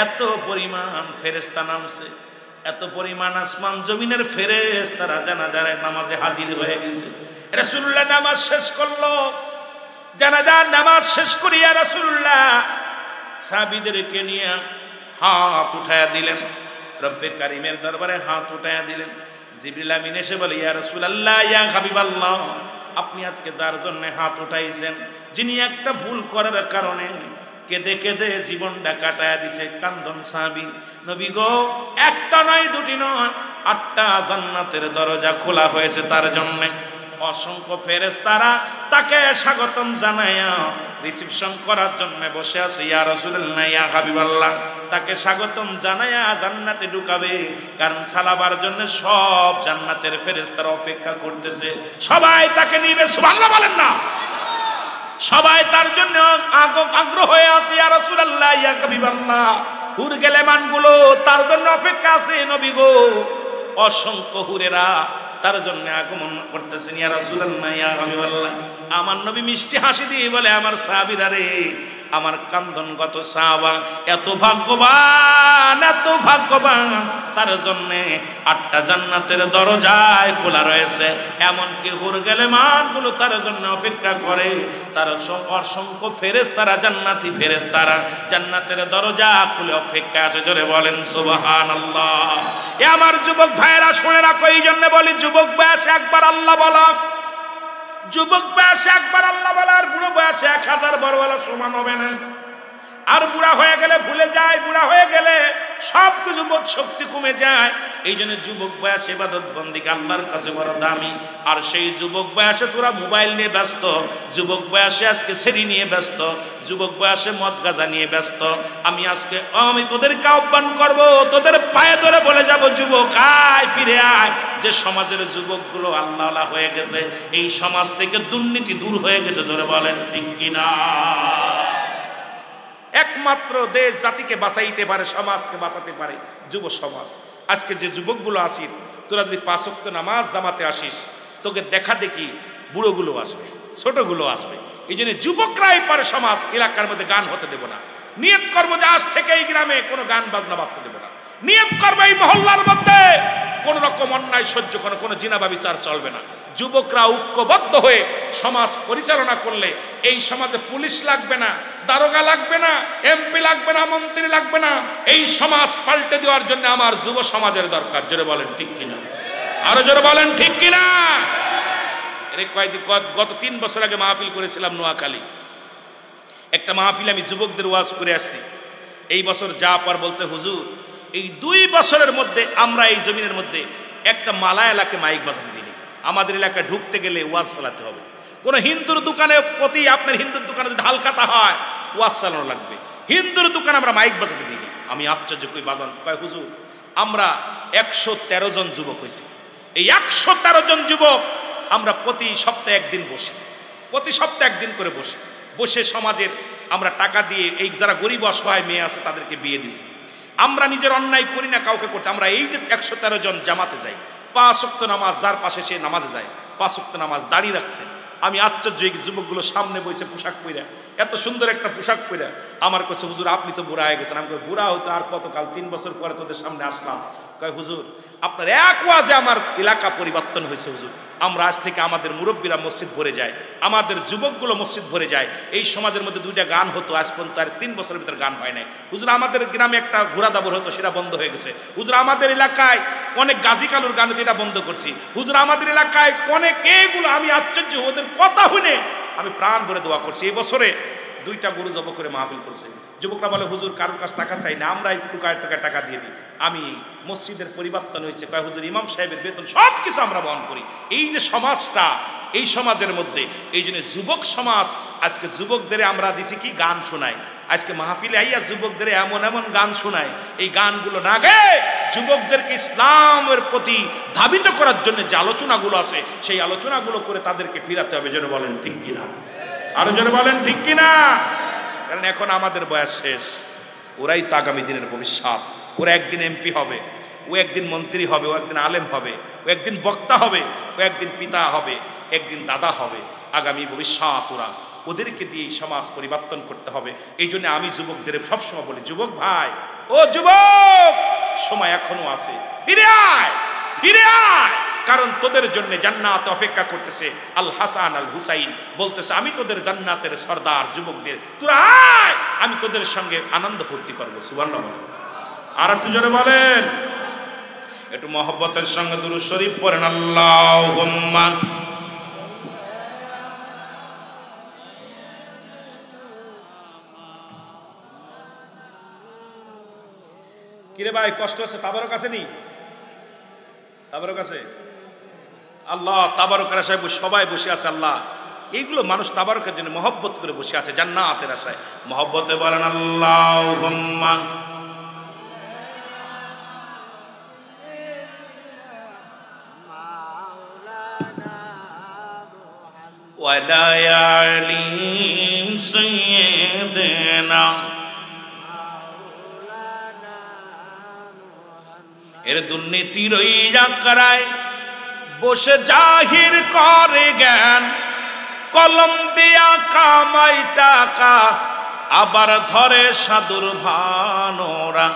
[SPEAKER 1] এত পরিমাণ ফেরেশতা নামছে, এত পরিমাণ আসমান জমিনের ফেরেশতারা জানাজার নামাজে হাজির হয়ে গেছে। রাসূলুল্লাহ নামাজ শেষ করলো, জানাজার নামাজ শেষ করিয়া রাসূলুল্লাহ সাহাবীদেরকে নিয়ে হাত উঠায়া দিলেন, রব্বে কারিমের দরবারে হাত উঠায়া দিলেন। জিবরিল আমিন এসে বলে, ইয়া রাসূলুল্লাহ, ইয়া হাবিবাল্লাহ, আপনি আজকে যার জন্য হাত উঠাইছেন, যিনি একটা ভুল করার কারণে কেঁদে কেঁদে জীবনটা কাটায়া দিছে, কান্দন সাহাবী, নবী গো, একটা নয়, দুটি নয়, 8টা জান্নাতের দরজা খোলা হয়েছে তার জন্য। অসংখ্য ফেরেশতারা তাকে স্বাগতম জানায়া রিসিপশন করার জন্য বসে আছে। ইয়া রাসূলুল্লাহ, ইয়া হাবিবাল্লাহ, তাকে স্বাগতম জানায়া জান্নাতে ঢুকাবে, কারণ সালাবার জন্য সব জান্নাতের ফেরেশতারা অপেক্ষা করতেছে। সবাই তাকে নিবে, সুবহানাল্লাহ বলেন না? সবাই তার জন্য আগ্রহ হয়ে আছে। ইয়া রাসূলুল্লাহ, ইয়া হাবিবাল্লাহ, হুর গেলেমানগুলো তার জন্য অপেক্ষা আছে। নবী গো, অসংখ্য হুরেরা তার জন্য আগমন করতেছেন। ইয়া রাসূলুল্লাহ, ইয়া হাবিবাল্লাহ, আমার নবী মিষ্টি হাসি দিয়ে বলে, আমার সাহাবীরা রে, আমার কান্দনগত সাহাবা এত ভাগ্যবান, এত ভাগ্যবান, তার জন্য 8টা জান্নাতের দরজায় খোলা রয়েছে। এমনকি হুর গেলেমানগুলো তার জন্য অপেক্ষা করে। তার অসংখ্য ফেরেশতারা, জান্নাতি ফেরেশতারা জান্নাতের দরজা খুলে অপেক্ষা আছে। জোরে বলেন সুবহানাল্লাহ। এ আমার যুবক ভাইয়েরা শুনে রাখো, এই জন্য বলি, যুবক বয়সে একবার আল্লাহ বলা, যুবক বয়সে একবার আল্লাহ বলা, আর বুড়ো বয়সে 1000 বার বলা সমান হবে না। আর বুড়া হয়ে গেলে ভুলে যায়, বুড়া হয়ে গেলে সব কিছু বোধ শক্তি কমে যায়। এই জন্য যুবক বয়সে ইবাদত বন্দেগী আল্লাহর কাছে বড় দামি। আর সেই যুবক বয়সে তোরা মোবাইল নিয়ে ব্যস্ত, যুবক বয়সে আজকে সেরি নিয়ে ব্যস্ত, যুবক বয়সে মদ গাঁজা নিয়ে ব্যস্ত। আমি তোদেরকে আহ্বান করব, তোদের পায়ে ধরে বলে যাব, যুবক আয়, ফিরে আয়। যে সমাজের যুবকগুলো আল্লাহওয়ালা হয়ে গেছে, এই সমাজ থেকে দুর্নীতি দূর হয়ে গেছে। জোরে বলেন ঠিক কিনা? একমাত্র দেশ জাতিকে বাঁচাইতে পারে, সমাজকে বাঁচাতে পারে যুব সমাজ। আজকে যে যুবকগুলো আসিস, তোরা যদি 5 ওয়াক্ত নামাজ জামাতে আসিস, তোকে দেখা দেখি বুড়োগুলো আসবে, ছোটগুলো আসবে। এই জন্য যুবকরাই পারে সমাজ। এলাকার মধ্যে গান হতে দেব না। নিয়ত করবো যে আজ থেকে এই গ্রামে কোনো গান বাজনা বাজতে দেব না। নিয়ত করবো এই মহল্লার মধ্যে কোন রকম অন্যায় সহ্য করে, কোনো জিনাবা বিচার চলবে না। যুবকরা ঐক্যবদ্ধ হয়ে সমাজ পরিচালনা করলে এই সমাজে পুলিশ লাগবে না, দারোগা লাগবে না, এমপি লাগবে না, মন্ত্রী লাগবে না। এই সমাজ পাল্টে দেওয়ার জন্য আমার যুব সমাজের দরকার। জোরে বলেন ঠিক কিনা? আরো জোরে বলেন ঠিক কিনা? গত 3 বছর আগে মাহফিল করেছিলাম নোয়াখালী। একটা মাহফিল আমি যুবকদের ওয়াজ করে আসছি। এই বছর যা পর বলতে, হুজুর, এই 2 বছরের মধ্যে আমরা এই জমিনের মধ্যে একটা মালা এলাকায় মাইক বাজাতে দিই। আমাদের এলাকায় ঢুকতে গেলে ওয়াজ চালাতে হবে। কোন হিন্দুর দোকানে প্রতি, আপনার হিন্দুর দোকানে যদি হালখাতা হয়, ওয়াজ চালানো লাগবে। হিন্দুর দোকানে আমরা মাইক বাজাতে দিই। আমি আশ্চর্য, কই বাজান? কয় হুজুর, আমরা 113 জন যুবক হয়েছি। এই 113 জন যুবক আমরা প্রতি সপ্তাহে একদিন বসি, প্রতি সপ্তাহে একদিন করে বসে সমাজের আমরা টাকা দিয়ে এই যারা গরিব অসহায় মেয়ে আছে তাদেরকে বিয়ে দিছি। আমরা নিজের অন্যায় করি না কাউকে করতে। আমরা এই যে 113 জন জামাতে যাই, 5 ওয়াক্ত নামাজ, যার পাশে সে নামাজে যায়, 5 ওয়াক্ত নামাজ দাঁড়িয়ে রাখছে। আমি আশ্চর্য, এই যুবকগুলো সামনে বসে পোশাক পরে, এত সুন্দর একটা পোশাক পরে আমার কাছে, হুজুর আপনি তো বুড়া হয়ে গেছেন। আমি বুড়া হতো আর কতকাল, 3 বছর পরে তোদের সামনে আসলাম। কয় হুজুর, আপনার এক ওয়াজে আমার এলাকা পরিবর্তন হয়েছে হুজুর। আমরা আজ থেকে আমাদের মুরব্বীরা মসজিদ ভরে যায়, আমাদের যুবকগুলো মসজিদ ভরে যায়। এই সমাজের মধ্যে 2টা গান হতো, আজ পর্যন্ত আর 3 বছরের ভিতরে গান হয় নাই হুজুর। আমাদের গ্রামে একটা ঘোড়া দাবর হতো, সেটা বন্ধ হয়ে গেছে হুজুর। আমাদের এলাকায় অনেক গাজী কালুর গান হতো, এটা বন্ধ করছি হুজুর। আমাদের এলাকায় অনেক, এইগুলো আমি আশ্চর্য, ওদের কথা শুনে আমি প্রাণ ভরে দোয়া করছি। এই বছরে 2টা গরু জব করে মাহফিল করছে। যুবকরা বলে, হুজুর কারোর কাছে টাকা চাই না, আমরা একটু টাকা দিয়ে দিই। আমি মসজিদের পরিবর্তন হয়েছে, কয় হুজুর ইমাম সাহেবের বেতন সব কিছু আমরা বহন করি। এই যে সমাজটা, এই সমাজের মধ্যে, এই জন্য যুবক সমাজ, আজকে যুবকদের আমরা দিছি কি গান শোনাই। আজকে মাহফিলে আইয়া যুবকদের এমন এমন গান শোনায়, এই গানগুলো না গায়ে যুবকদেরকে ইসলামের প্রতি ধাবিত করার জন্য যে আলোচনাগুলো আছে সেই আলোচনাগুলো করে তাদেরকে ফিরাতে হবে। যেন বলেন ঠিক কিনা, আরো যেন বলেন ঠিক কিনা। কারণ এখন আমাদের বয়স শেষ, ওরাই তো আগামী দিনের ভবিষ্যৎ। ওরা একদিন এমপি হবে, ও একদিন মন্ত্রী হবে, ও একদিন আলেম হবে, ও একদিন বক্তা হবে, ও একদিন পিতা হবে, একদিন দাদা হবে। আগামী ভবিষ্যৎ ওরা, ওদেরকে দিয়ে সমাজ পরিবর্তন করতে হবে। এই জন্য আমি যুবকদের সবসময় বলি, যুবক ভাই, ও যুবক, সময় এখনো আছে, ফিরে আয়, ফিরে আয়। কারণ তোদের জন্য জান্নাত অপেক্ষা করতেছে। আল হাসান আল হুসাইন বলতেছে, আমি তোদের জান্নাতের সর্দার, যুবকদের তোরা আয়, আমি তোদের সঙ্গে আনন্দ ফুর্তি করবো। সুবহানাল্লাহ। আর একটু জোরে বলেন, একটু মহব্বতের সঙ্গে দুরূদ শরীফ পড়েন। আল্লাহুম্মা কিরে ভাই, কষ্ট হচ্ছে? তাবারক আছে নি? তাবারক আছে? আল্লাহ তাবারকের আশায় সবাই বসে আছে। আল্লাহ, এইগুলো মানুষ তাবারকের জন্য মহব্বত করে বসে আছে, জান্নাতের আশায়। মহব্বতে বলেন আল্লাহুম্মা ওয়ালা আলি সাইয়্যিদিনা। এর দুর্নীতি রইয়া করায় বসে জাহির করে জ্ঞান, কলম দিয়া কামাই টাকা, আবার ধরে সাধুর ভানোরা।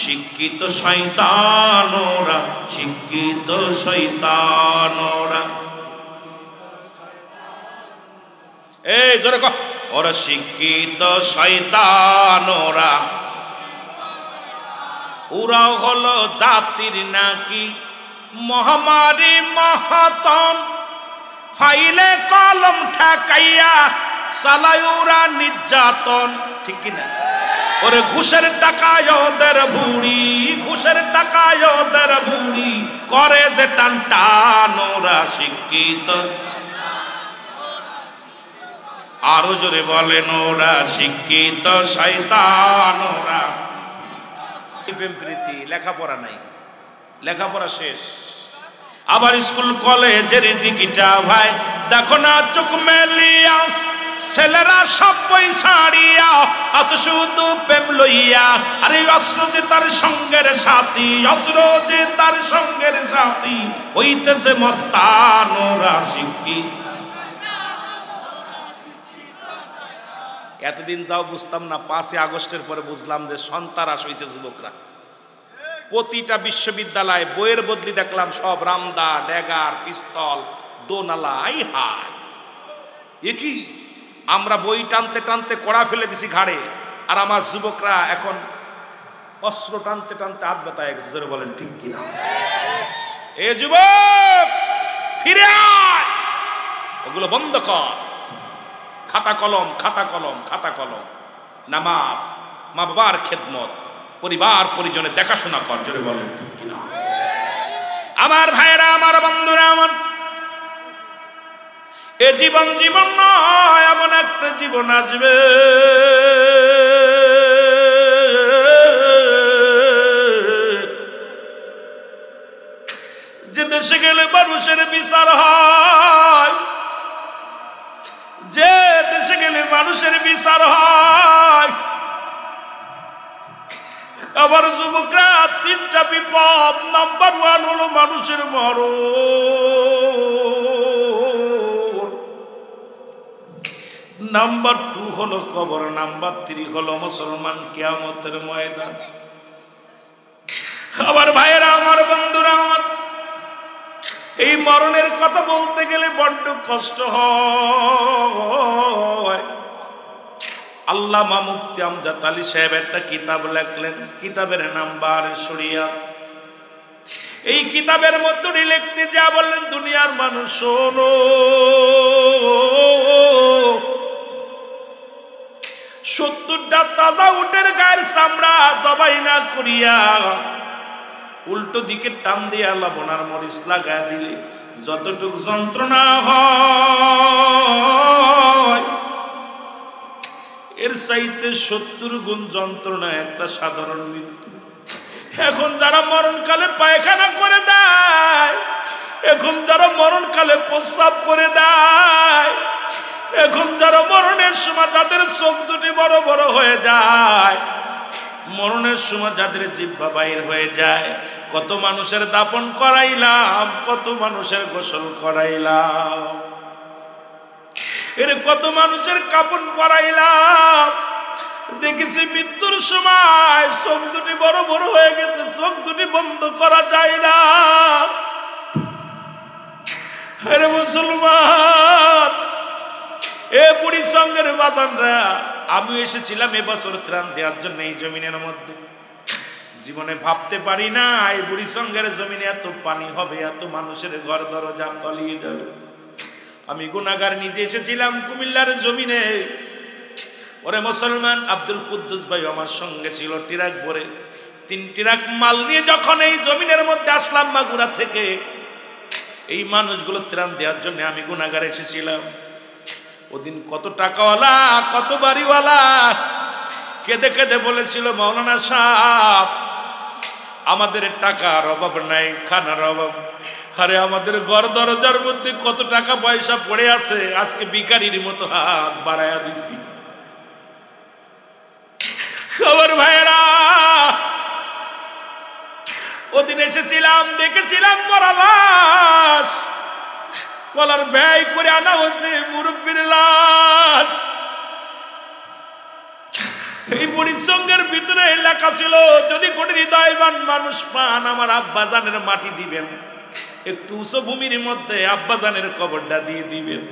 [SPEAKER 1] শিক্ষিত শয়তানোরা, শিক্ষিত শয়তানোরা। এই জোরে কর, ওরা শিক্ষিত শয়তানোরা। ওরা হলো জাতির নাকি মহামারী মহাতন, ফাইলে কলম ঠেকাইয়া চালায় ওরা নির্যাতন। ঠিক কিনা? ওরে ঘুষের টাকায় ওদের ভুড়ি, ঘুষের টাকায় ওদের ভুড়ি, করে যে টান টান। ওরা শিক্ষিত, আরো জোরে বলেন, ওরা শিক্ষিত শয়তান। ওরা প্রেম প্রীতি, লেখাপড়া নাই, লেখাপড়া শেষ। আবার স্কুল কলেজের দিকটা ভাই দেখো না চোখ মেলিয়া, ছেলেরা সব পয়সা ছাড়িয়া আজ শুধু প্রেম লইয়া। আরে অস্ত্র যে তার সঙ্গের সাথী, অস্ত্র যে তার সঙ্গের সাথী, হইতেছে মস্তান। ওরা শিক্ষিত। এতদিন তাও বুঝতাম না, 5ই আগস্টের পরে বুঝলাম যে সন্তারাস হয়েছে যুবকরা। প্রতিটা বিশ্ববিদ্যালয়ে বইয়ের বদলি দেখলাম সব রামদা, ড্যাগার, পিস্তল, দোনালা। আই হায়, এ কি! আমরা বই টানতে টানতে কড়া ফেলে দিছি ঘাড়ে, আর আমার যুবকরা এখন অস্ত্র টানতে টানতে হাত ব্যথা হয়ে গেছে। জোরে বলেন ঠিক কিনা? এ যুবক, ফিরে আয়, ওগুলো বন্ধ কর। খাতা কলম, খাতা কলম, খাতা কলম। নামাজ, মা বাবার খেদমত, পরিবার পরিজনের দেখাশোনা কর। জোরে বলেন ঠিক কিনা? আমার ভাইয়েরা, আমার বন্ধুরা, আমার এ জীবন জীবন নয়, এমন একটা জীবন আসবে যে দেশে গেলে মানুষের বিচার হয়, যে দেশে গেলে মানুষের বিচার হয়। আবার যুবকরা, 3টা বিপদ। নাম্বার 1 হলো মানুষের মরণ, নাম্বার 2 হলো কবর, নাম্বার 3 হলো মুসলমান কিয়ামতের ময়দান। আবার ভাইয়েরা, আমার বন্ধুরা, আমার এই মরণের কথা বলতে গেলে বড্ড কষ্ট হয়। আল্লামা মুফতি আমজাদ আলী সাহেব একটা কিতাব লেখলেন, কিতাবের নাম বারে শরিয়াত। এই কিতাবের মধ্যে লিখতে যা বললেন, দুনিয়ার মানুষ শোনো, 70টা তাজা উটের গায়ের চামড়া জবাই না করিয়া উল্টো দিকে টান দিয়ে লবণার মরিচ লাগায় দিলে যতটুক যন্ত্রণা হয়, এর চাইতে 70 গুণ যন্ত্রণা একটা সাধারণ মৃত্যু। এখন যারা মরণকালে পায়খানা করে দেয়, এখন যারা মরণকালে প্রস্রাব করে দেয়, এখন যারা মরণের সময় তাদের চোখ দুটি বড় বড় হয়ে যায়, মরণের সময় যাদের জিহ্বা বাইর হয়ে যায়, কত মানুষের দাফন করাইলাম, কত মানুষের গোসল করাইলাম, এর কত মানুষের কাফন পরাইলাম, দেখেছি মৃত্যুর সময় চোখ দুটি বড় বড় হয়ে গেছে, চোখ দুটি বন্ধ করা যায় না। আরে মুসলমান, এ বুড়ি সঙ্গের বাদানরা, আমি এসেছিলাম এবছর ত্রাণ দেওয়ার জন্য এই জমিনের মধ্যে। জীবনে ভাবতে পারি না এই বুড়ি সঙ্গের জমিনে এত পানি হবে, এত মানুষের ঘর দরজা তলিয়ে যাবে। আমি গুনাহগার নিজে এসেছিলাম কুমিল্লার জমিনে। ওরে মুসলমান, আব্দুল কুদ্দুস ভাই আমার সঙ্গে ছিল, ট্রাক ভরে 3 ট্রাক মাল নিয়ে যখন এই জমিনের মধ্যে আসলাম মাগুরা থেকে, এই মানুষগুলো ত্রাণ দেওয়ার জন্য আমি গুনাহগার এসেছিলাম। ওদিন কত টাকাওয়ালা, কত বাড়িওয়ালা কেঁদে কেঁদে বলেছিল, মাওলানা সাহেব আমাদের টাকার অভাব নাই, খানার অভাব, আরে আমাদের ঘর দরজার মধ্যে কত টাকা পয়সা পড়ে আছে, আজকে ভিখারির মতো হাত বাড়াইয়া দিছি। খবর ভাইরা, ওদিন এসেছিলাম, দেখেছিলাম মরা লাশ, কলার ব্যয় করে আনা হচ্ছে মুরব্বীর লাশ। এই বুড়ির সঙ্গের ভিতরে লেখা ছিল, যদি কোনো হৃদয়বান মানুষ পান আমার আব্বাজানের মাটি দিবেন, একটু উঁচু ভূমির মধ্যে আব্বাজানের কবরটা দিয়ে দিবেন।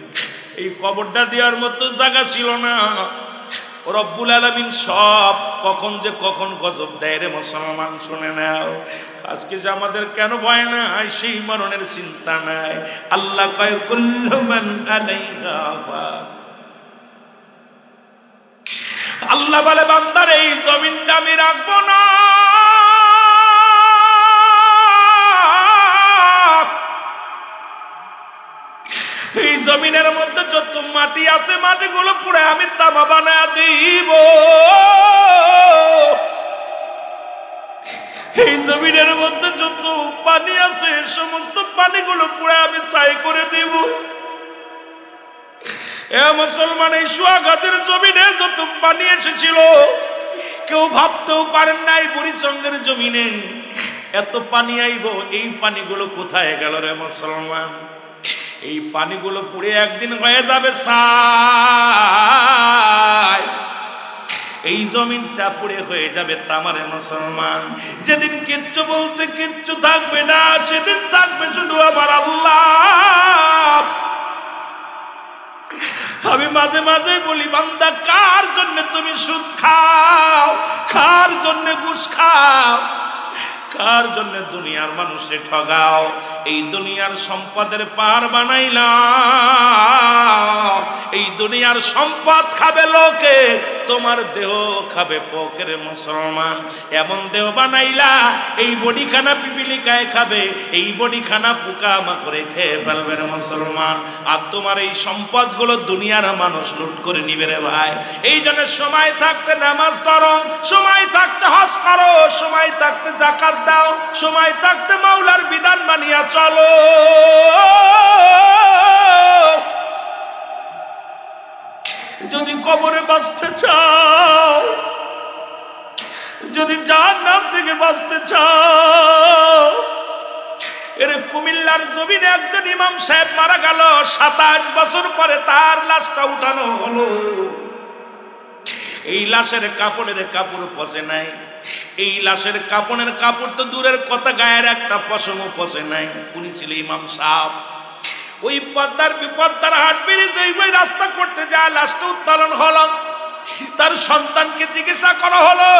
[SPEAKER 1] এই কবরটা দেওয়ার মতো জায়গা ছিল না। রব্বুল আলামিন সব কখন যে কখন গজব দেয় রে মুসলমান, শুনে নাও। আজকে যে আমাদের কেন ভয় নাই, সেই মরণের চিন্তা নাই। আল্লাহ কয় কুল্লু মান আলাইহা ফান, আল্লাহ বলে বান্দার এই জমিনটা আমি রাখবো না, এই জমিনের মধ্যে যত মাটি আছে মাটিগুলো পুরো আমি তামা বানায় দিব, এই জমিনের মধ্যে যত পানি আছে সমস্ত পানিগুলো পুরো আমি ছাই করে দিব। এ মুসলমান, এই সোহাগাতের জমিনে যত পানি এসেছিল কেউ ভাবতেও পারেন নাই বুড়িচঙ্গের জমিনে এত পানি আইব। এই পানিগুলো কোথায় গেল রে মুসলমান? এই পানিগুলো পুড়ে একদিন হয়ে যাবে ছাই, এই জমিনটা পুড়ে হয়ে যাবে তামারে মুসলমান। যেদিন কিচ্ছু বলতে কিচ্ছু থাকবে না, সেদিন থাকবে শুধু আমার আল্লাহ। আমি মাঝে মাঝে বলি, বান্দা কার জন্য তুমি সুদ খাও, কার জন্য ঘুষ খাও, কার জন্য দুনিয়ার মানুষে ঠগাও? এই দুনিয়ার সম্পদের পার বানাইলাম, এই দুনিয়ার সম্পদ খাবে লোকে, তোমার দেহ খাবে পোকের মুসলমান। এমন দেহ বানাইলা এই বডিখানা পিপিলিকায় খাবে, এই বডিখানা পোকা মাকড়ে খেয়ে ফেলবে রে মুসলমান। আর তোমার এই সম্পদগুলো দুনিয়ার মানুষ লুট করে নিবে রে ভাই। এই জন্য সময় থাকতে নামাজ পড়ো, সময় থাকতে হজ করো, সময় থাকতে যাকাত দাও, সময় থাকতে মাওলার বিধান মানিয়া চলো। যদি কবরে বাঁচতে চাও, যদি জাহান্নাম থেকে বাঁচতে চাও, এর কুমিল্লার জমিনে একজন ইমাম সাহেব মারা গেল, 27 বছর পরে তার লাশটা উঠানো হলো। এই লাশের কাপড়ের কাপড় পচে নাই, এই লাশের কাপড়ের কাপড় তো দূরের কথা, গায়ের একটা পশমও পচে নাই। উনি ছিল ইমাম সাহেব। ওই পদ্মার হাট ব্রিজে ওই রাস্তা করতে যায় লাশটা উত্তোলন হলো। তার সন্তানকে জিজ্ঞাসা করা হলো,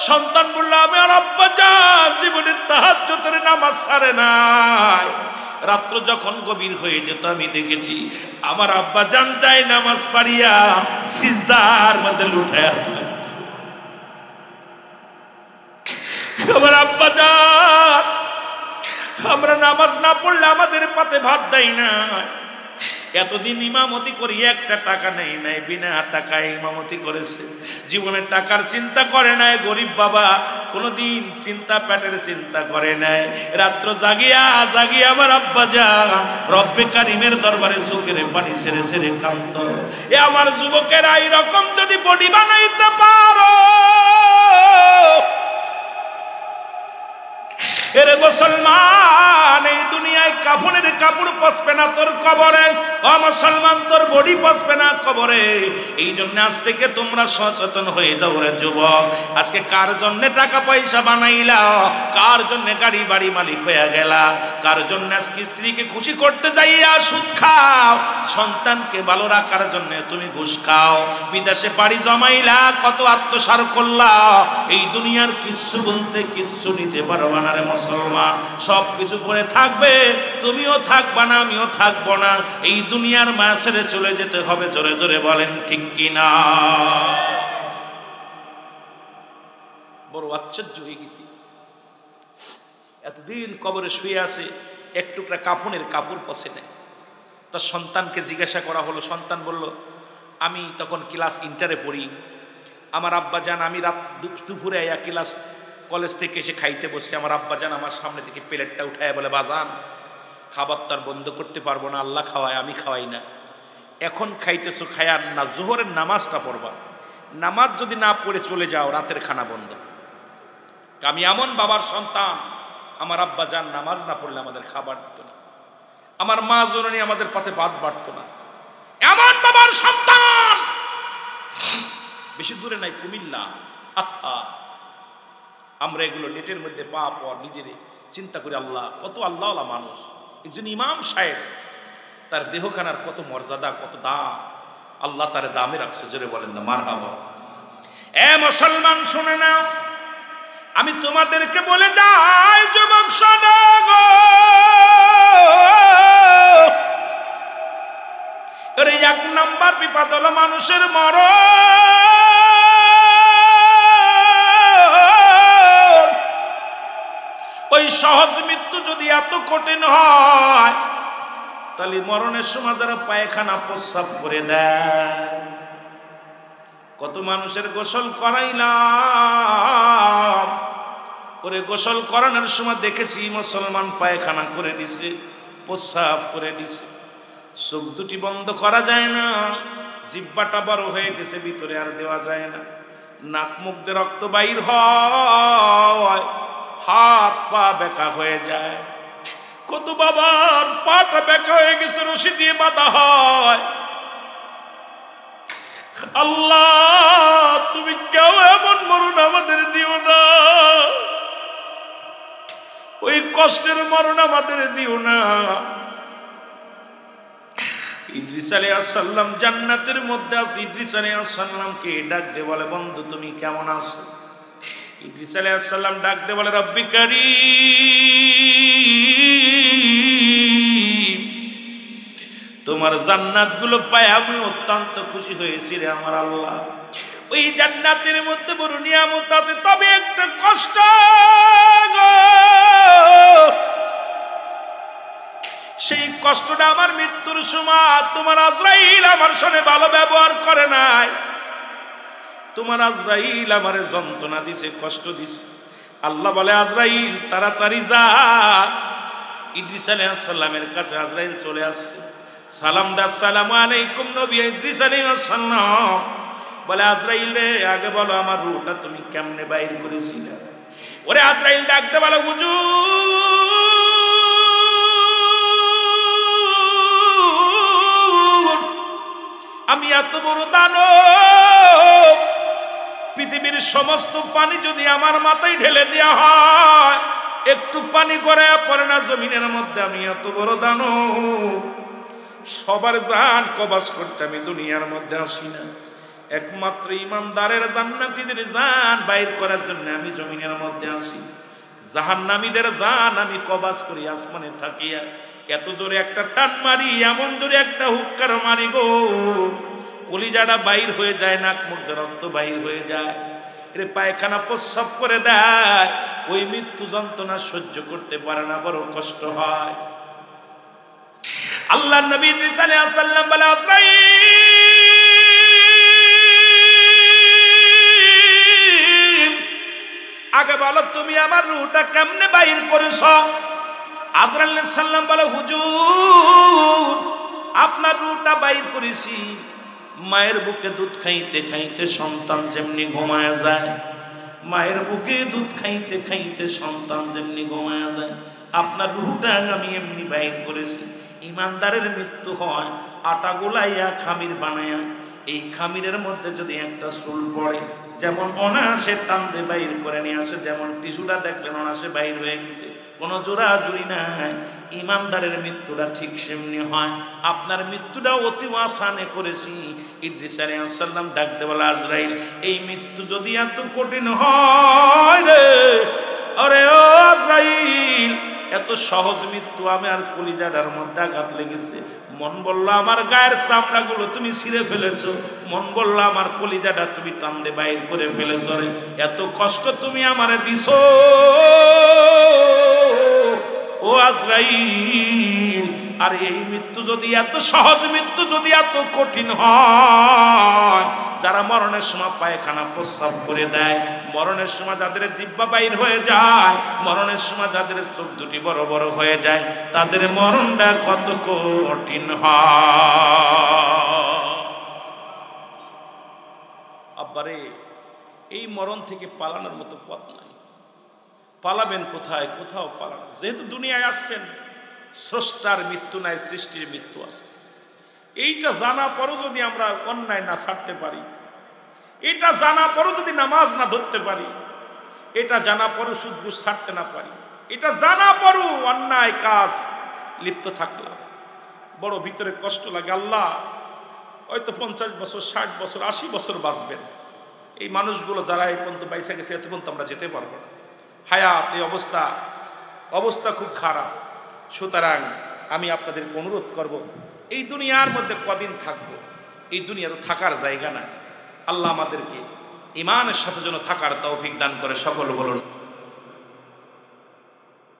[SPEAKER 1] সন্তান বলল, আমি আর আব্বা যান জীবনে তাহাজ্জুদের নামাজ ছাড়ে নাই। রাত্র যখন গভীর হয়ে যেত আমি দেখেছি আমার আব্বা জান যায় নামাজ পাড়িয়া সিজদার মধ্যে লুটায়া থাকত। আমার আব্বা জান, আমরা নামাজ না পড়লে আমাদের পাতে ভাত দেয় না। এতদিন ইমামতি করি একটা টাকা নেই নাই, বিনা টাকায় ইমামতি করেছে, জীবনে টাকার চিন্তা করে নাই। গরিব বাবা কোনোদিন চিন্তা পেটের চিন্তা করে নাই। রাত্র জাগিয়া জাগিয়া আমার আব্বা যান রব্বে কারিমের দরবারে চোখের পানি ছেড়ে ছেড়ে কাঁদত। এ আমার যুবকেরা এইরকম যদি বডি বানাইতে পারো, এরে মুসলমান, এই দুনিয়ায় কাফনের কাপড় পচবে না তোর কবরে। ও মুসলমান, তোর বডি পচবে না কবরে। এই জন্য আজ থেকে তোমরা সচেতন হয়ে যাও রে যুবক। আজকে কার জন্য টাকা পয়সা বানাইলা, কার জন্য গাড়ি বাড়ি মালিক হয়ে গেলা, কার জন্য আজকে স্ত্রীকে খুশি করতে যাইয়া সুদ খাও, সন্তানকে ভালো রাখার জন্য তুমি ঘুষ খাও, বিদেশে বাড়ি জমাইলা, কত আত্মসার করলা। এই দুনিয়ার কিচ্ছু বলতে কিচ্ছু নিতে পারবা না রে মুসলমান। সব কিছু করে থাকবে, তুমিও থাকবা না, আমিও থাকবো না। এই দুনিয়ার মায়া ছেড়ে চলে যেতে হবে। জোরে জোরে বলেন ঠিক কিনা? বড় আশ্চর্য হয়ে গেছি, এতদিন কবরে শুয়ে আছে, এক টুকরা কাফনের কাপড় পচে নেয়। তার সন্তানকে জিজ্ঞাসা করা হলো, সন্তান বলল, আমি তখন ক্লাস ইন্টারে পড়ি, আমার আব্বা জান, আমি রাত দুপুরে আয়া ক্লাস কলেজ থেকে এসে খাইতে বসছি, আমার আব্বা জান আমার সামনে থেকে প্লেটটা উঠায় বলে, বাজান খাবার তো আর বন্ধ করতে পারবো না, আল্লাহ খাওয়ায়, আমি খাওয়াই না, এখন খাইতেছো খায়ান না, জোহরের নামাজটা পড়বা, নামাজ যদি না পড়ে চলে যাও রাতের খানা বন্ধ। আমি এমন বাবার সন্তান, আমার আব্বা জান নামাজ না পড়লে আমাদের খাবার দিত না, আমার মা জননী আমাদের পাতে ভাত বাড়তো না, এমন বাবার সন্তান। বেশি দূরে নাই, কুমিল্লা। আহা, আমরা এগুলো নেটের মধ্যে পাপ আর নিজেরে চিন্তা করি, আল্লাহ কত আল্লাহওয়ালা মানুষ। একজন ইমাম সাহেব, তার দেহখানার কত মর্যাদা, কত দাম, আল্লাহ তার দামে রাখছে। জোরে বলেন না মারহাবা। এ মুসলমান শুনে নাও, আমি তোমাদেরকে বলে যাই, যুবক শোনো গো, এর এক নাম্বার বিপদ হলো মানুষের মরণ। ওই সহজ মৃত্যু যদি এত কঠিন হয়, তাহলে মরণের সময় যারা পায়খানা প্রস্রাব করে দেয়, কত মানুষের গোসল করাইলাম, ওরে গোসল করানোর সময় দেখেছি মুসলমান পায়খানা করে দিছে, প্রস্রাব করে দিছে, চোখ দুটি বন্ধ করা যায় না, জিহ্বাটা বড় হয়ে গেছে, ভিতরে আর দেওয়া যায় না, নাক মুখ দিয়ে রক্ত বাইর হয়, হাত পা বেঁকা হয়ে যায়। কত বাবার পাটা বেঁকা হয়ে গেছে, রশি দিয়ে বাঁধা হয়। আল্লাহ তুমি কেউ এমন মরণ আমাদের দিও না, ওই কষ্টের মরণ আমাদের দিও না। ইদ্রিস আলাইহিস সালাম জান্নাতের মধ্যে আছে, ইদ্রিস আলাইহিস সালামকে ডাক দিয়ে বলে, বন্ধু তুমি কেমন আছো? ইদ্রিস আলাইহিস সালাম ডাক দিয়ে বলে, রব্বি কারীম, তোমার জান্নাত গুলো পায় আমি অত্যন্ত খুশি হয়েছি রে আমার আল্লাহ। ওই জান্নাতের মধ্যে বড় নিয়ামত আছে, তবে একটা কষ্ট গো, সেই কষ্টটা আমার মৃত্যুর সময় তোমার আজরাইল আমার সাথে ভালো ব্যবহার করে নাই, তোমার আজরাইল আমারে যন্ত্রণা দিছে, কষ্ট দিছে। আল্লাহ বলে, আজরাইল তাড়াতাড়ি যা। ইদ্রিস আলাইহিস সালামের কাছে আজরাইল চলে আসছে, সালাম দা, আসসালামু আলাইকুম নবী ইদ্রিস আলাইহিস সালাম। বলে, আজরাইল রে আগে বলো আমার রূহটা তুমি কেমনে বাইর করেছিলে? ওরে আজরাইল ডাকতে বলে, হুজুর আমি এত বড় দানব, পৃথিবীর সমস্ত পানি যদি আমার মাথায় ঢেলে দেওয়া হয়, একটু পানি করে পড়ে না জমিনের মধ্যে। আমি এত বড় দানব, সবার জান কবাজ করতে আমি দুনিয়ার মধ্যে আসি না, একমাত্র ইমানদারের জান্নাতীদের জান বাইর করার জন্য আমি জমিনের মধ্যে আসি। জাহান্নামীদের জান আমি কবাজ করি আসমানে থাকিয়া। এত জোরে একটা টান মারি, এমন জোরে একটা হুক্কার মারি গো, কলিজাটা বাইর হয়ে যায়, নাক মুখ দিয়ে রক্ত বাইর হয়ে যায়, এর পায়খানা প্রস্রাব করে দেয়। ওই মৃত্যু যন্ত্রণা সহ্য করতে পারে না, বড় কষ্ট হয়। আল্লাহর নবী ইদ্রিস আলাইহিস সালাম বলে, আজরাইল আগে বলো তুমি আমার রূহটা কেমনে বাইর করেছো? আজরাইল আলাইহিস সালাম বলে, হুজুর আপনার রূহটা বাইর করেছি মায়ের বুকে দুধ খাইতে খাইতে সন্তান যেমনি ঘুমায় যায়, মায়ের বুকে দুধ খাইতে খাইতে সন্তান যেমনি ঘুমায় যায়, আপনার রূহটা আমি এমনি বাইর করেছি। ইমানদারের মৃত্যু হয় আটা গোলাইয়া খামির বানায়া, এই খামিরের মধ্যে যদি একটা চুল পড়ে যেমন অনায়াসে টানতে বাইর করে নিয়ে আসে, যেমন টিস্যুটা দেখলেন অনায়াসে বাইর হয়ে গেছে, কোনো জোড়া জুড়ি নাই। ইমানদারের মৃত্যুটা ঠিক সেমনি হয়। আপনার মৃত্যুটা অতি আসানে করেছি। ইদ্রিস আলাইহিস সালাম ডাকতে বলে, আজরাইল এই মৃত্যু যদি এত কঠিন হয় রে, আরে ও আজরাইল এত সহজ মৃত্যু, আমি আর কলিজাটার মধ্যে আঘাত লেগেছে। মন বললো আমার গায়ের চামড়াগুলো তুমি ছিঁড়ে ফেলেছো, মন বললো আমার কলিজাটা তুমি টান্দে বাইর করে ফেলেছো রে, এত কষ্ট তুমি আমারে দিছো ও আজরাইল। আর এই মৃত্যু যদি এত সহজ, মৃত্যু যদি এত কঠিন হয়, যারা মরণের সময় পায়খানা প্রস্রাব করে দেয়, মরণের সময় যাদের জিহ্বা বাইর হয়ে যায়, মরণের সময় যাদের চোখ দুটি বড় বড় হয়ে যায়, তাদের মরণটা কত কঠিন হয়। আব্বারে এই মরণ থেকে পালানোর মতো পথ নাই। পালাবেন কোথায়? কোথাও পালানো। যেহেতু দুনিয়ায় আসছেন, স্রষ্টার মৃত্যু নাই, সৃষ্টির মৃত্যু আছে। এইটা জানা পরও যদি আমরা অন্যায় না ছাড়তে পারি, এটা জানা পরও যদি নামাজ না ধরতে পারি, এটা জানা পরও সুদ ঘুষ ছাড়তে না পারি, এটা জানা পরও অন্যায় কাজ লিপ্ত থাকলাম, বড় ভিতরে কষ্ট লাগে। আল্লাহ হয়তো 50 বছর, 60 বছর, 80 বছর বাঁচবেন, এই মানুষগুলো যারা এই পর্যন্ত বাইসা গেছে এত পর্যন্ত আমরা যেতে পারবো না। হায়াত এই অবস্থা খুব খারাপ। সুতরাং আমি আপনাদের অনুরোধ করব, এই দুনিয়ার মধ্যে কদিন থাকবো, এই দুনিয়া তো থাকার জায়গা না। আল্লাহ আমাদেরকে ঈমানের সাথে যেন থাকার তৌফিক দান করে, সকল বলুন।